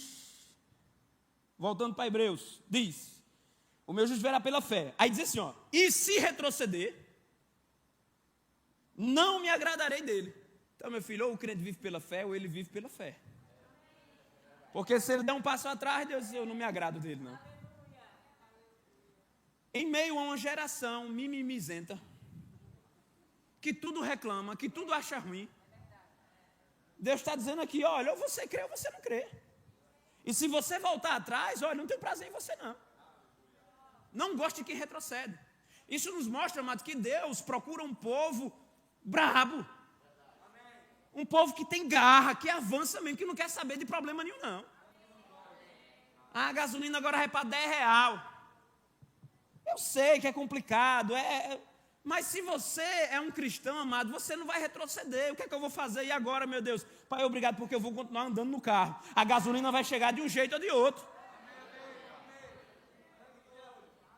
voltando para Hebreus, diz: o meu justo verá pela fé. Aí diz assim, ó, e se retroceder, não me agradarei dele. Então, meu filho, ou o crente vive pela fé, ou ele vive pela fé. Porque se ele der um passo atrás, Deus diz, eu não me agrado dele, não. Em meio a uma geração mimimizenta, que tudo reclama, que tudo acha ruim, Deus está dizendo aqui, olha, ou você crê ou você não crê. E se você voltar atrás, olha, não tem prazer em você, não. Não gosta de quem retrocede. Isso nos mostra, amados, que Deus procura um povo brabo. Um povo que tem garra, que avança mesmo, que não quer saber de problema nenhum, não. A gasolina agora vai para R$10. Eu sei que é complicado, mas se você é um cristão, amado, você não vai retroceder. O que é que eu vou fazer? E agora, meu Deus? Pai, obrigado, porque eu vou continuar andando no carro. A gasolina vai chegar de um jeito ou de outro.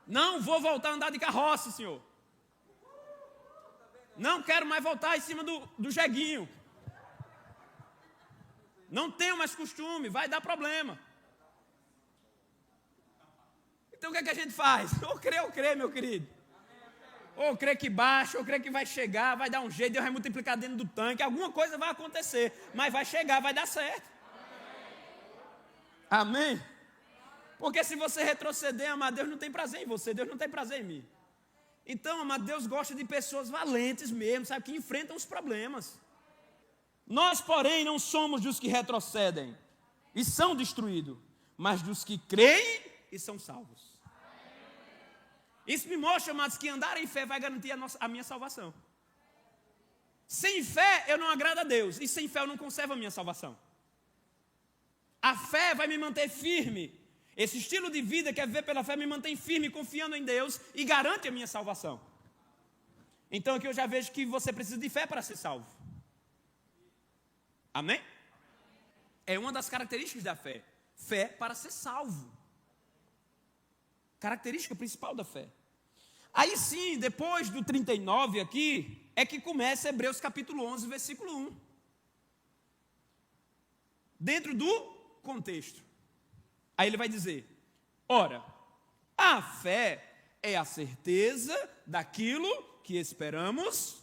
Não vou voltar a andar de carroça, Senhor. Não quero mais voltar em cima do jeguinho. Não tenho mais costume, vai dar problema. Então o que é que a gente faz? Ou crê, meu querido. Ou crê que baixa, ou crê que vai chegar, vai dar um jeito, Deus vai multiplicar dentro do tanque, alguma coisa vai acontecer, mas vai chegar, vai dar certo. Amém? Porque se você retroceder, amado, Deus não tem prazer em você, Deus não tem prazer em mim. Então, amado, Deus gosta de pessoas valentes mesmo, sabe, que enfrentam os problemas. Nós, porém, não somos dos que retrocedem e são destruídos, mas dos que creem e são salvos. Isso me mostra, amados, que andar em fé vai garantir a minha salvação. Sem fé eu não agrado a Deus, e sem fé eu não conservo a minha salvação. A fé vai me manter firme. Esse estilo de vida que é viver pela fé me mantém firme, confiando em Deus e garante a minha salvação. Então aqui eu já vejo que você precisa de fé para ser salvo. Amém? É uma das características da fé. Fé para ser salvo. Característica principal da fé. Aí sim, depois do 39 aqui, é que começa Hebreus capítulo 11, versículo 1. Dentro do contexto. Aí ele vai dizer, ora, a fé é a certeza daquilo que esperamos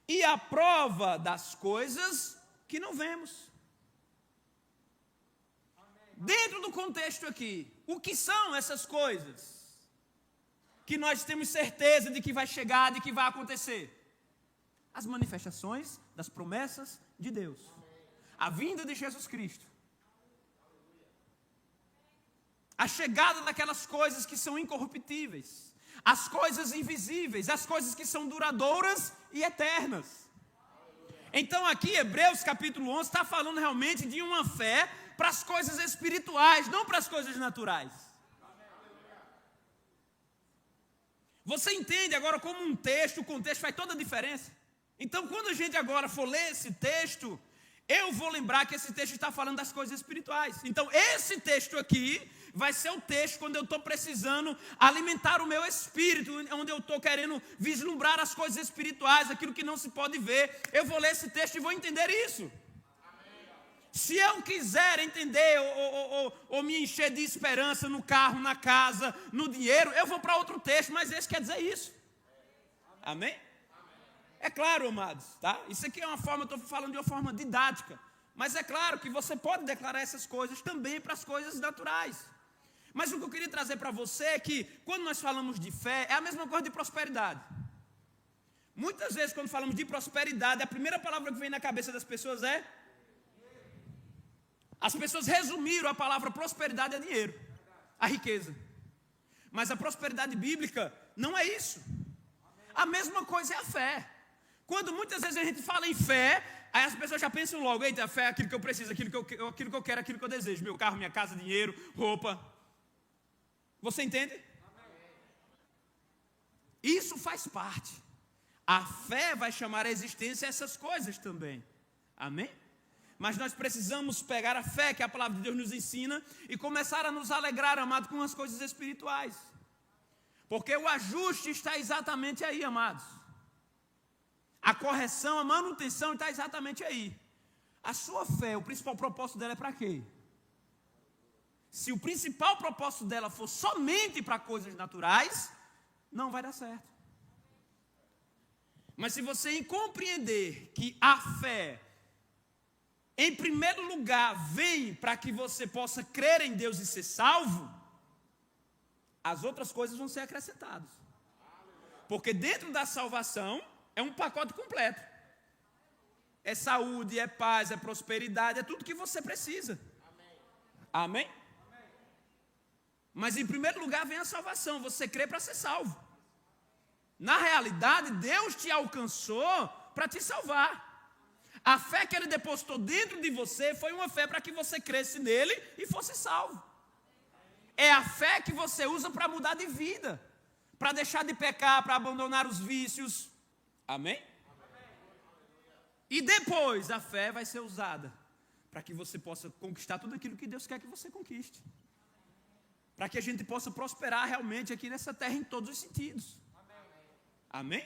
e a prova das coisas que não vemos. Dentro do contexto aqui, o que são essas coisas que nós temos certeza de que vai chegar, de que vai acontecer? As manifestações das promessas de Deus. A vinda de Jesus Cristo. A chegada daquelas coisas que são incorruptíveis. As coisas invisíveis, as coisas que são duradouras e eternas. Então aqui, Hebreus capítulo 11 está falando realmente de uma fé para as coisas espirituais, não para as coisas naturais. Você entende agora como um texto, o contexto faz toda a diferença? Então quando a gente agora for ler esse texto, eu vou lembrar que esse texto está falando das coisas espirituais. Então esse texto aqui vai ser o texto quando eu estou precisando alimentar o meu espírito, onde eu estou querendo vislumbrar as coisas espirituais, aquilo que não se pode ver. Eu vou ler esse texto e vou entender isso. Se eu quiser entender ou me encher de esperança no carro, na casa, no dinheiro, eu vou para outro texto, mas esse quer dizer isso. Amém? É claro, amados, tá? Isso aqui é uma forma, eu estou falando de uma forma didática, mas é claro que você pode declarar essas coisas também para as coisas naturais. Mas o que eu queria trazer para você é que, quando nós falamos de fé, é a mesma coisa de prosperidade. Muitas vezes, quando falamos de prosperidade, a primeira palavra que vem na cabeça das pessoas é... As pessoas resumiram a palavra prosperidade a dinheiro, a riqueza. Mas a prosperidade bíblica não é isso. A mesma coisa é a fé. Quando muitas vezes a gente fala em fé, aí as pessoas já pensam logo, eita, a fé é aquilo que eu preciso, aquilo que eu quero, aquilo que eu desejo. Meu carro, minha casa, dinheiro, roupa. Você entende? Isso faz parte. A fé vai chamar à existência essas coisas também. Amém? Mas nós precisamos pegar a fé que a palavra de Deus nos ensina e começar a nos alegrar, amado, com as coisas espirituais. Porque o ajuste está exatamente aí, amados. A correção, a manutenção está exatamente aí. A sua fé, o principal propósito dela é para quê? Se o principal propósito dela for somente para coisas naturais, não vai dar certo. Mas se você compreender que a fé, em primeiro lugar, vem para que você possa crer em Deus e ser salvo, as outras coisas vão ser acrescentadas. Porque dentro da salvação é um pacote completo. É saúde, é paz, é prosperidade, é tudo que você precisa. Amém? Mas em primeiro lugar vem a salvação, você crê para ser salvo. Na realidade, Deus te alcançou para te salvar. A fé que Ele depositou dentro de você foi uma fé para que você cresce nele e fosse salvo. É a fé que você usa para mudar de vida, para deixar de pecar, para abandonar os vícios. Amém? E depois a fé vai ser usada para que você possa conquistar tudo aquilo que Deus quer que você conquiste. Para que a gente possa prosperar realmente aqui nessa terra em todos os sentidos. Amém?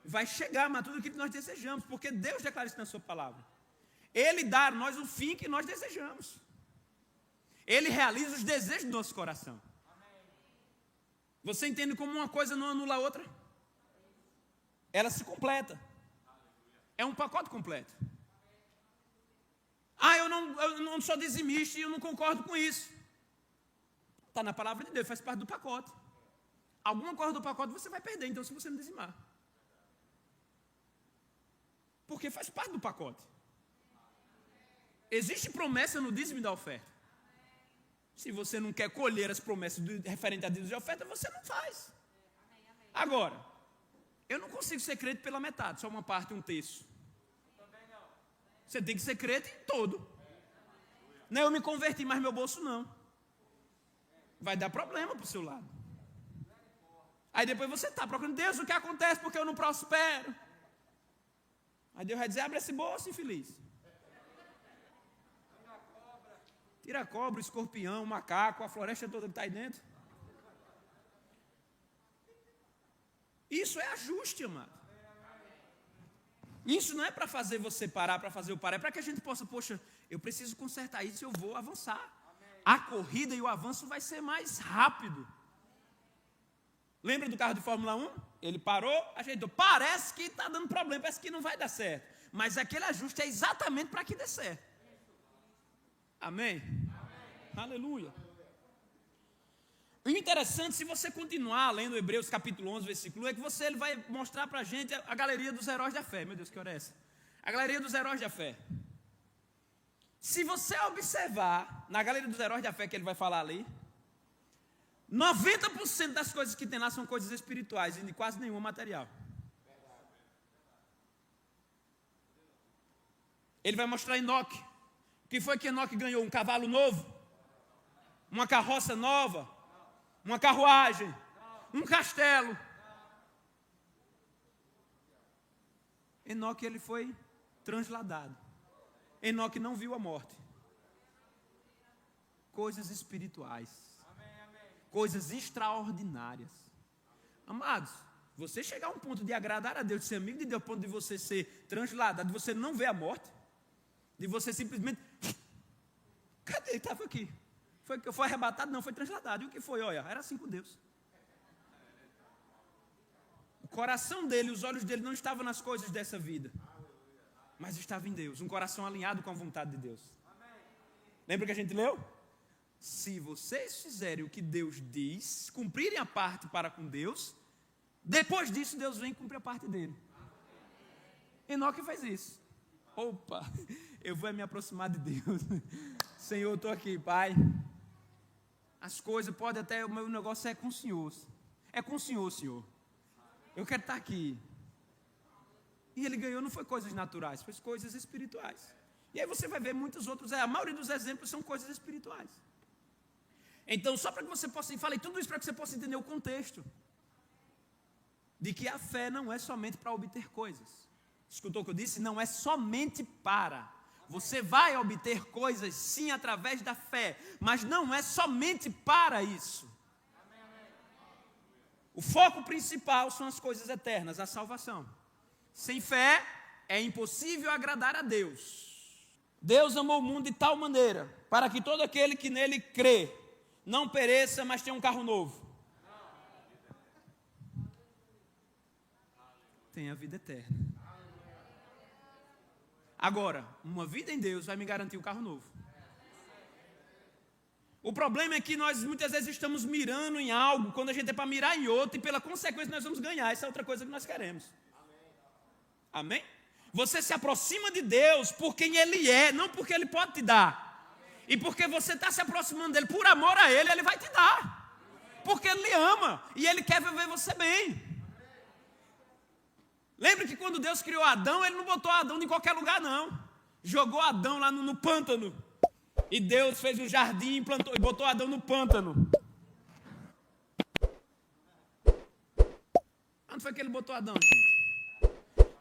Vai chegar, mas tudo aquilo que nós desejamos, porque Deus declara isso na sua palavra. Ele dá a nós o fim que nós desejamos. Ele realiza os desejos do nosso coração. Você entende como uma coisa não anula a outra? Ela se completa. É um pacote completo. Eu não sou dizimista e eu não concordo com isso. Está na palavra de Deus, faz parte do pacote. Alguma coisa do pacote você vai perder, então, se você não dizimar. Porque faz parte do pacote. Existe promessa no dízimo e da oferta. Se você não quer colher as promessas referentes a dízimo e oferta, você não faz. Agora, eu não consigo ser crente pela metade, só uma parte, um terço. Você tem que ser crente em todo. Não, eu me converti, mas meu bolso não. Vai dar problema para o seu lado. Aí depois você está procurando, Deus, o que acontece porque eu não prospero? Aí Deus vai dizer, abre esse bolso, infeliz. Tira a cobra, o escorpião, o macaco, a floresta toda que está aí dentro. Isso é ajuste, amado. Isso não é para fazer você parar, para fazer eu parar. É para que a gente possa, poxa, eu preciso consertar isso e eu vou avançar. A corrida e o avanço vai ser mais rápido. Lembra do carro de Fórmula 1? Ele parou, ajeitou. Parece que está dando problema, parece que não vai dar certo. Mas aquele ajuste é exatamente para que dê certo. Amém? Amém? Aleluia. O interessante, se você continuar lendo Hebreus capítulo 11, versículo 1, é que ele vai mostrar para a gente a galeria dos heróis da fé. Meu Deus, que hora é essa? A galeria dos heróis da fé. Se você observar na galeria dos heróis da fé que ele vai falar ali, 90% das coisas que tem lá são coisas espirituais e quase nenhuma material. Ele vai mostrar Enoque. O que foi que Enoque ganhou? Um cavalo novo? Uma carroça nova? Uma carruagem? Um castelo? Enoque, ele foi transladado. Enoque não viu a morte. Coisas espirituais. Coisas extraordinárias. Amados, você chegar a um ponto de agradar a Deus, de ser amigo de Deus, ao ponto de você ser transladado, de você não ver a morte, de você simplesmente, cadê? Ele estava aqui. Foi arrebatado? Não, foi transladado. E o que foi? Olha, era assim com Deus. O coração dele, os olhos dele não estavam nas coisas dessa vida, mas estava em Deus, um coração alinhado com a vontade de Deus. Lembra que a gente leu? Se vocês fizerem o que Deus diz, cumprirem a parte para com Deus, depois disso Deus vem cumprir a parte dele. Enoque fez isso. Opa, eu vou me aproximar de Deus. Senhor, eu estou aqui, Pai. As coisas podem até, o meu negócio é com o Senhor. É com o Senhor, Senhor. Eu quero estar aqui. E ele ganhou não foi coisas naturais, foi coisas espirituais. E aí você vai ver muitos outros, a maioria dos exemplos são coisas espirituais. Então, só para que você possa, falei tudo isso para que você possa entender o contexto. De que a fé não é somente para obter coisas. Escutou o que eu disse? Não é somente para. Você vai obter coisas sim através da fé, mas não é somente para isso. O foco principal são as coisas eternas, a salvação. Sem fé é impossível agradar a Deus. Deus amou o mundo de tal maneira, para que todo aquele que nele crê, não pereça, mas tenha um carro novo. Tenha a vida eterna. Agora, uma vida em Deus vai me garantir um carro novo. O problema é que nós muitas vezes estamos mirando em algo, quando a gente é para mirar em outro, e pela consequência nós vamos ganhar. Essa é outra coisa que nós queremos. Amém? Você se aproxima de Deus por quem Ele é, não porque Ele pode te dar. E porque você está se aproximando dEle por amor a Ele, Ele vai te dar. Porque Ele lhe ama e Ele quer ver você bem. Lembra que quando Deus criou Adão, Ele não botou Adão em qualquer lugar não. Jogou Adão lá no pântano. E Deus fez um jardim e plantou, e botou Adão no pântano. Onde foi que Ele botou Adão, gente?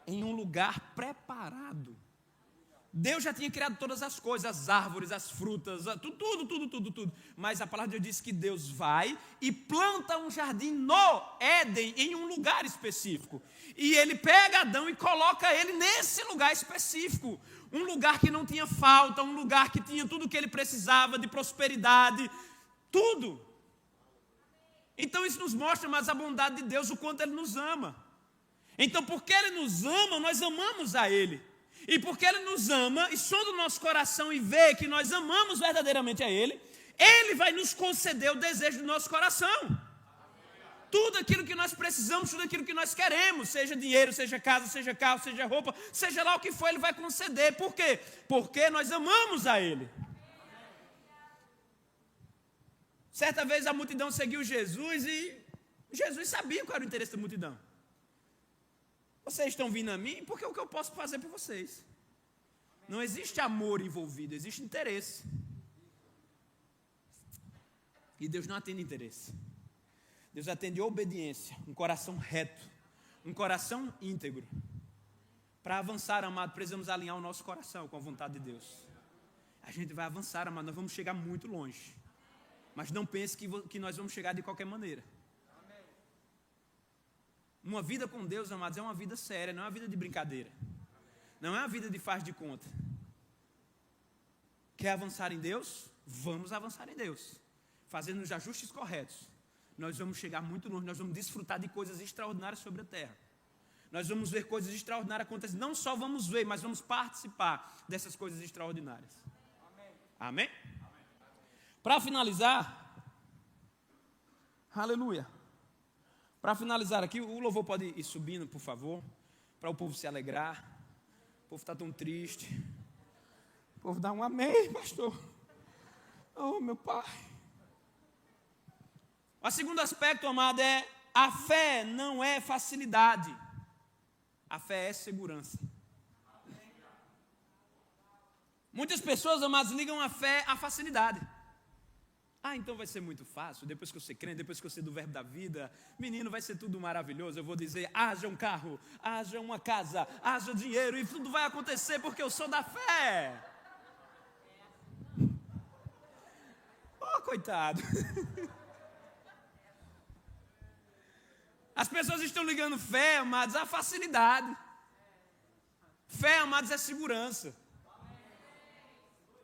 Em um lugar preparado. Deus já tinha criado todas as coisas, as árvores, as frutas, tudo. Mas a palavra de Deus diz que Deus vai e planta um jardim no Éden, em um lugar específico. E Ele pega Adão e coloca ele nesse lugar específico. Um lugar que não tinha falta, um lugar que tinha tudo o que ele precisava, de prosperidade, tudo. Então isso nos mostra mais a bondade de Deus, o quanto Ele nos ama. Então, porque Ele nos ama, nós amamos a Ele. E porque Ele nos ama, e sonda o nosso coração e vê que nós amamos verdadeiramente a Ele, Ele vai nos conceder o desejo do nosso coração. Tudo aquilo que nós precisamos, tudo aquilo que nós queremos, seja dinheiro, seja casa, seja carro, seja roupa, seja lá o que for, Ele vai conceder. Por quê? Porque nós amamos a Ele. Certa vez a multidão seguiu Jesus e Jesus sabia qual era o interesse da multidão. Vocês estão vindo a mim porque é o que eu posso fazer por vocês. Não existe amor envolvido, existe interesse. E Deus não atende interesse. Deus atende obediência, um coração reto, um coração íntegro. Para avançar, amado, precisamos alinhar o nosso coração com a vontade de Deus. A gente vai avançar, amado, nós vamos chegar muito longe. Mas não pense que nós vamos chegar de qualquer maneira. Uma vida com Deus, amados, é uma vida séria, não é uma vida de brincadeira. Não é uma vida de faz de conta. Quer avançar em Deus? Vamos avançar em Deus. Fazendo os ajustes corretos. Nós vamos chegar muito longe, nós vamos desfrutar de coisas extraordinárias sobre a terra. Nós vamos ver coisas extraordinárias acontecer. Não só vamos ver, mas vamos participar dessas coisas extraordinárias. Amém? Para finalizar, aleluia. Para finalizar aqui, o louvor pode ir subindo, por favor, para o povo se alegrar. O povo está tão triste. O povo dá um amém, pastor. Oh, meu pai. O segundo aspecto, amado, é a fé não é facilidade. A fé é segurança. Muitas pessoas, amados, ligam a fé à facilidade. Ah, então vai ser muito fácil, depois que eu ser crente, depois que eu ser do verbo da vida, menino, vai ser tudo maravilhoso, eu vou dizer, haja um carro, haja uma casa, haja dinheiro, e tudo vai acontecer porque eu sou da fé. Oh, coitado. As pessoas estão ligando fé, amados, à facilidade. Fé, amados, é segurança.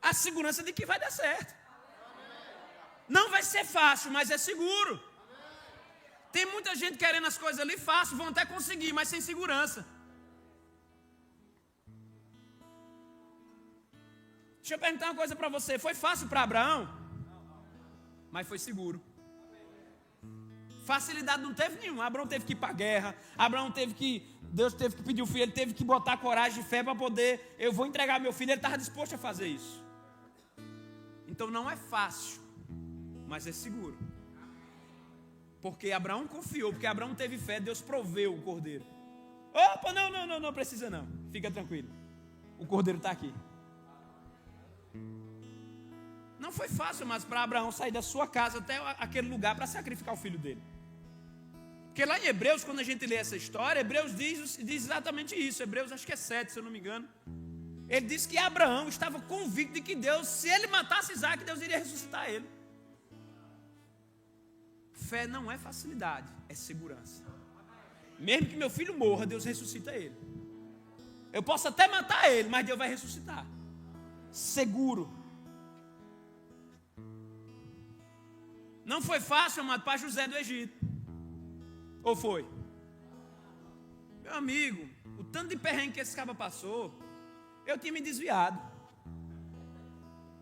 A segurança de que vai dar certo. Não vai ser fácil, mas é seguro. Tem muita gente querendo as coisas ali fácil, vão até conseguir, mas sem segurança. Deixa eu perguntar uma coisa para você. Foi fácil para Abraão? Mas foi seguro. Facilidade não teve nenhuma. Abraão teve que ir para a guerra. Deus teve que pedir o filho. Ele teve que botar coragem e fé para poder. Eu vou entregar meu filho. Ele estava disposto a fazer isso. Então não é fácil, mas é seguro. Porque Abraão confiou. Porque Abraão teve fé. Deus proveu o cordeiro. Opa, não precisa não. Fica tranquilo. O cordeiro está aqui. Não foi fácil, mas para Abraão sair da sua casa até aquele lugar para sacrificar o filho dele. Porque lá em Hebreus, quando a gente lê essa história, Hebreus diz exatamente isso. Hebreus acho que é 7, se eu não me engano. Ele diz que Abraão estava convicto de que Deus, se ele matasse Isaac, Deus iria ressuscitar ele. Fé não é facilidade, é segurança. Mesmo que meu filho morra, Deus ressuscita ele. Eu posso até matar ele, mas Deus vai ressuscitar. Seguro. Não foi fácil, amado, para José do Egito. Ou foi? Meu amigo, o tanto de perrengue que esse cara passou, eu tinha me desviado.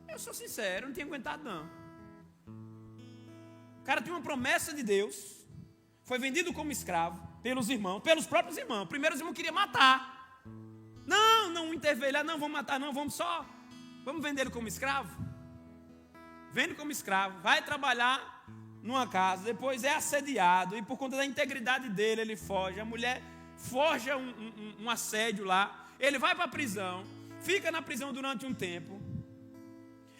Eu sou sincero, eu não tinha aguentado não. O cara tinha uma promessa de Deus, foi vendido como escravo pelos irmãos, pelos próprios irmãos. Primeiro os irmãos queriam matar. Não interveio lá, não, vamos matar não, vamos vender ele como escravo. Vende como escravo, vai trabalhar numa casa, depois é assediado, e por conta da integridade dele, ele foge. A mulher forja um assédio lá, ele vai para a prisão, fica na prisão durante um tempo.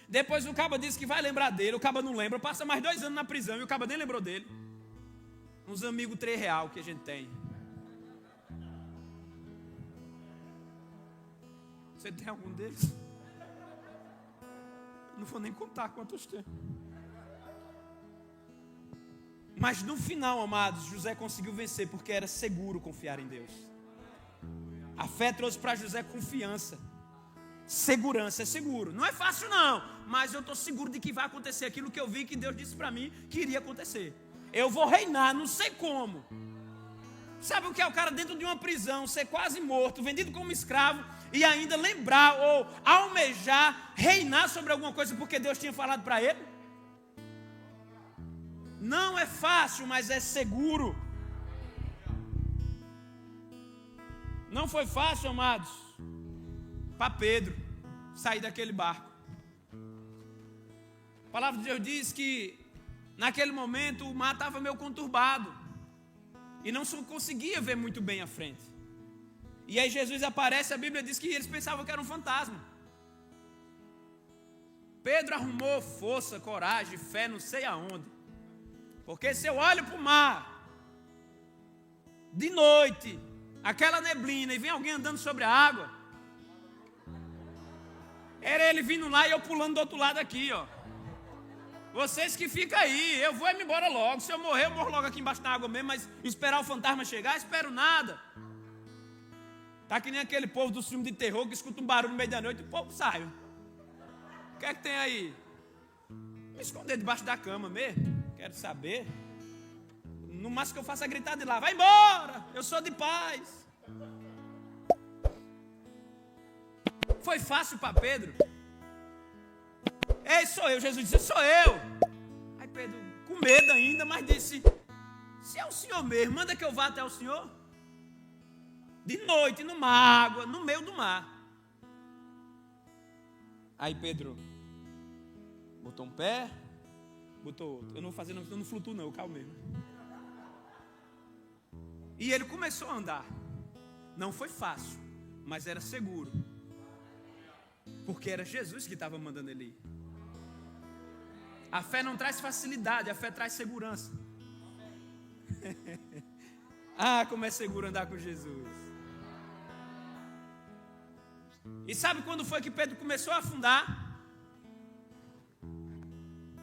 Depois o caba diz que vai lembrar dele, o caba não lembra, passa mais 2 anos na prisão e o caba nem lembrou dele. Uns amigos R$3 que a gente tem. Você tem algum deles? Não vou nem contar quantos tem. Mas no final, amados, José conseguiu vencer porque era seguro confiar em Deus. A fé trouxe para José confiança. Segurança, é seguro. Não é fácil não, mas eu estou seguro de que vai acontecer aquilo que eu vi que Deus disse para mim que iria acontecer. Eu vou reinar, não sei como. Sabe o que é o cara dentro de uma prisão, ser quase morto, vendido como escravo e ainda lembrar ou almejar reinar sobre alguma coisa porque Deus tinha falado para ele? Não é fácil, mas é seguro. Não foi fácil, amados, para Pedro sair daquele barco. A palavra de Deus diz que naquele momento o mar estava meio conturbado e não conseguia ver muito bem à frente. E aí Jesus aparece, a Bíblia diz que eles pensavam que era um fantasma. Pedro arrumou força, coragem, fé, não sei aonde. Porque se eu olho para o mar, de noite, aquela neblina, e vem alguém andando sobre a água, era ele vindo lá e eu pulando do outro lado aqui, ó. Vocês que ficam aí, eu vou me embora logo. Se eu morrer, eu morro logo aqui embaixo da água mesmo, mas esperar o fantasma chegar, espero nada. Tá que nem aquele povo do filme de terror que escuta um barulho no meio da noite e o povo sai. O que é que tem aí? Me esconder debaixo da cama mesmo. Quero saber. No máximo que eu faço é gritar de lá: vai embora, eu sou de paz. Foi fácil para Pedro? Ei, sou eu. Jesus disse: sou eu. Aí Pedro, com medo ainda, mas disse: se é o Senhor mesmo, manda que eu vá até o Senhor. De noite, numa água, no meio do mar. Aí Pedro botou um pé, botou outro. Eu não vou fazer, eu não flutuo não, eu calmo mesmo. E ele começou a andar. Não foi fácil, mas era seguro. Porque era Jesus que estava mandando ele ir. A fé não traz facilidade, a fé traz segurança. Ah, como é seguro andar com Jesus. E sabe quando foi que Pedro começou a afundar?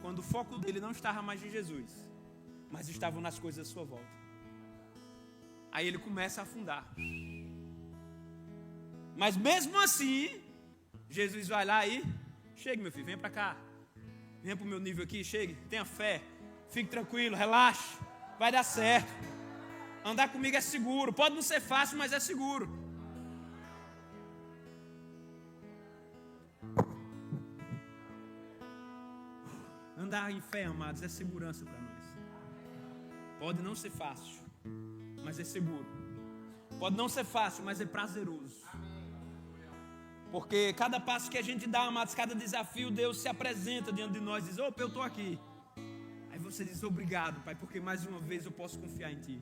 Quando o foco dele não estava mais em Jesus, mas estavam nas coisas à sua volta. Aí ele começa a afundar. Mas mesmo assim, Jesus vai lá e: chegue, meu filho, venha para cá. Venha para o meu nível aqui, chegue, tenha fé. Fique tranquilo, relaxe, vai dar certo. Andar comigo é seguro. Pode não ser fácil, mas é seguro. Andar em fé, amados, é segurança para nós. Pode não ser fácil, mas é seguro. Pode não ser fácil, mas é prazeroso. Porque cada passo que a gente dá, amados, cada desafio, Deus se apresenta diante de nós e diz: opa, eu estou aqui. Aí você diz: obrigado, Pai, porque mais uma vez eu posso confiar em Ti.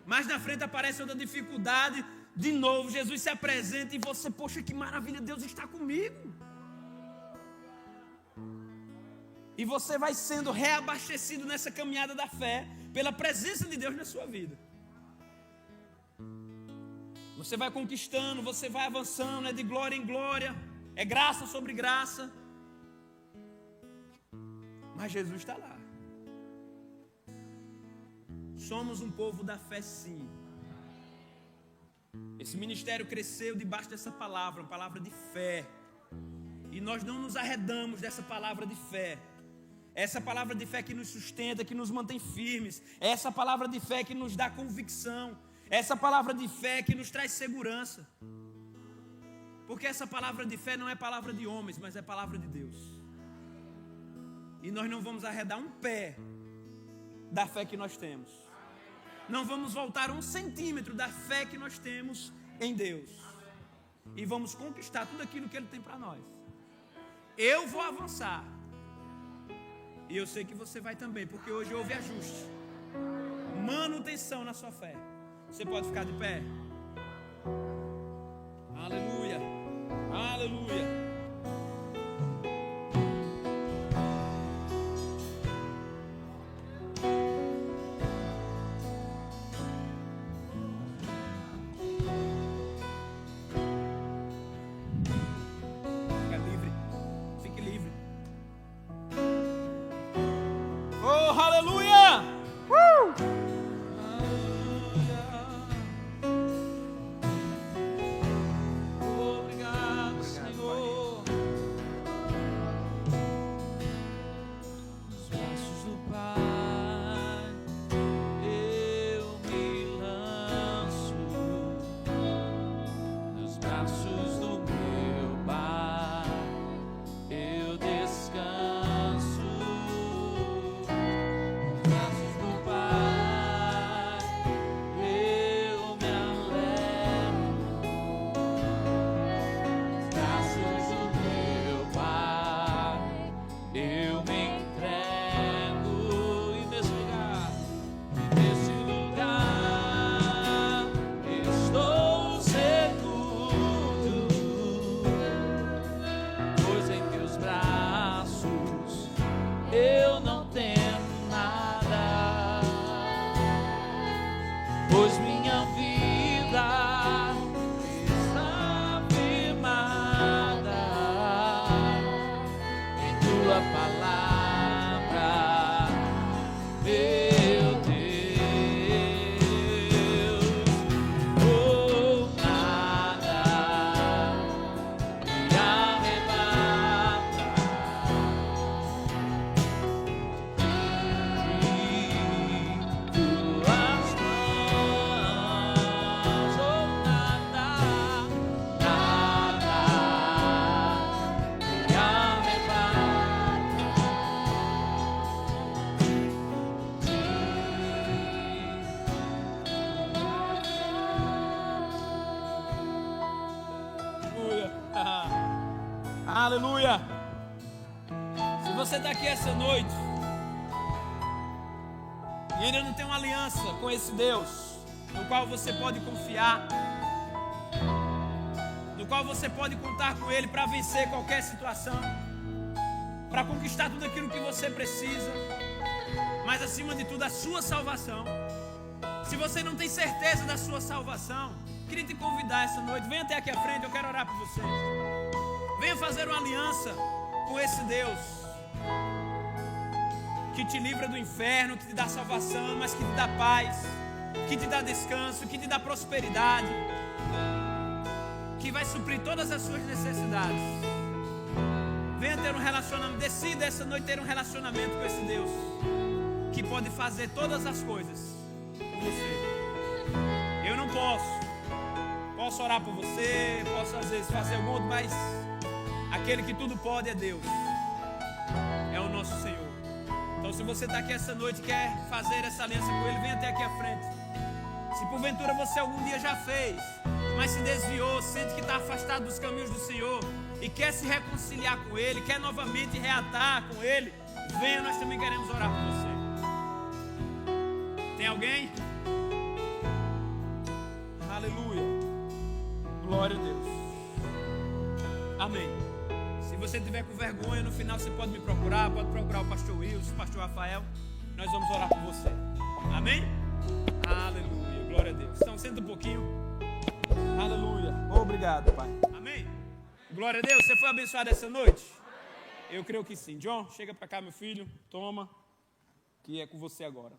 Mais na frente aparece outra dificuldade. De novo, Jesus se apresenta e você, poxa, que maravilha, Deus está comigo. E você vai sendo reabastecido nessa caminhada da fé pela presença de Deus na sua vida. Você vai conquistando, você vai avançando, é de glória em glória, é graça sobre graça. Mas Jesus está lá. Somos um povo da fé, sim. Esse ministério cresceu debaixo dessa palavra, uma palavra de fé. E nós não nos arredamos dessa palavra de fé. É essa palavra de fé que nos sustenta, que nos mantém firmes. É essa palavra de fé que nos dá convicção. É essa palavra de fé que nos traz segurança. Porque essa palavra de fé não é palavra de homens, mas é palavra de Deus. E nós não vamos arredar um pé da fé que nós temos. Não vamos voltar 1 centímetro da fé que nós temos em Deus. E vamos conquistar tudo aquilo que Ele tem para nós. Eu vou avançar. E eu sei que você vai também, porque hoje houve ajuste. Manutenção na sua fé. Você pode ficar de pé? Aleluia. Aleluia. Aleluia. Se você está aqui essa noite e ainda não tem uma aliança com esse Deus, no qual você pode confiar, no qual você pode contar com Ele para vencer qualquer situação, para conquistar tudo aquilo que você precisa, mas acima de tudo a sua salvação. Se você não tem certeza da sua salvação, queria te convidar essa noite, venha até aqui à frente, eu quero orar por você. Venha fazer uma aliança com esse Deus que te livra do inferno, que te dá salvação, mas que te dá paz, que te dá descanso, que te dá prosperidade, que vai suprir todas as suas necessidades. Venha ter um relacionamento, decida essa noite ter um relacionamento com esse Deus que pode fazer todas as coisas por você. Eu não posso orar por você, posso às vezes fazer algum outro, mas aquele que tudo pode é Deus, é o nosso Senhor. Então se você está aqui essa noite e quer fazer essa aliança com Ele, vem até aqui à frente. Se porventura você algum dia já fez, mas se desviou, sente que está afastado dos caminhos do Senhor e quer se reconciliar com Ele, quer novamente reatar com Ele, venha, nós também queremos orar por você. Tem alguém? Glória a Deus. Amém. Se você tiver com vergonha, no final você pode me procurar, pode procurar o pastor Wilson, o pastor Rafael. Nós vamos orar por você. Amém? Aleluia. Glória a Deus. Então, senta um pouquinho. Aleluia. Obrigado, Pai. Amém? Glória a Deus. Você foi abençoado essa noite? Eu creio que sim. John, chega para cá, meu filho. Toma, que é com você agora.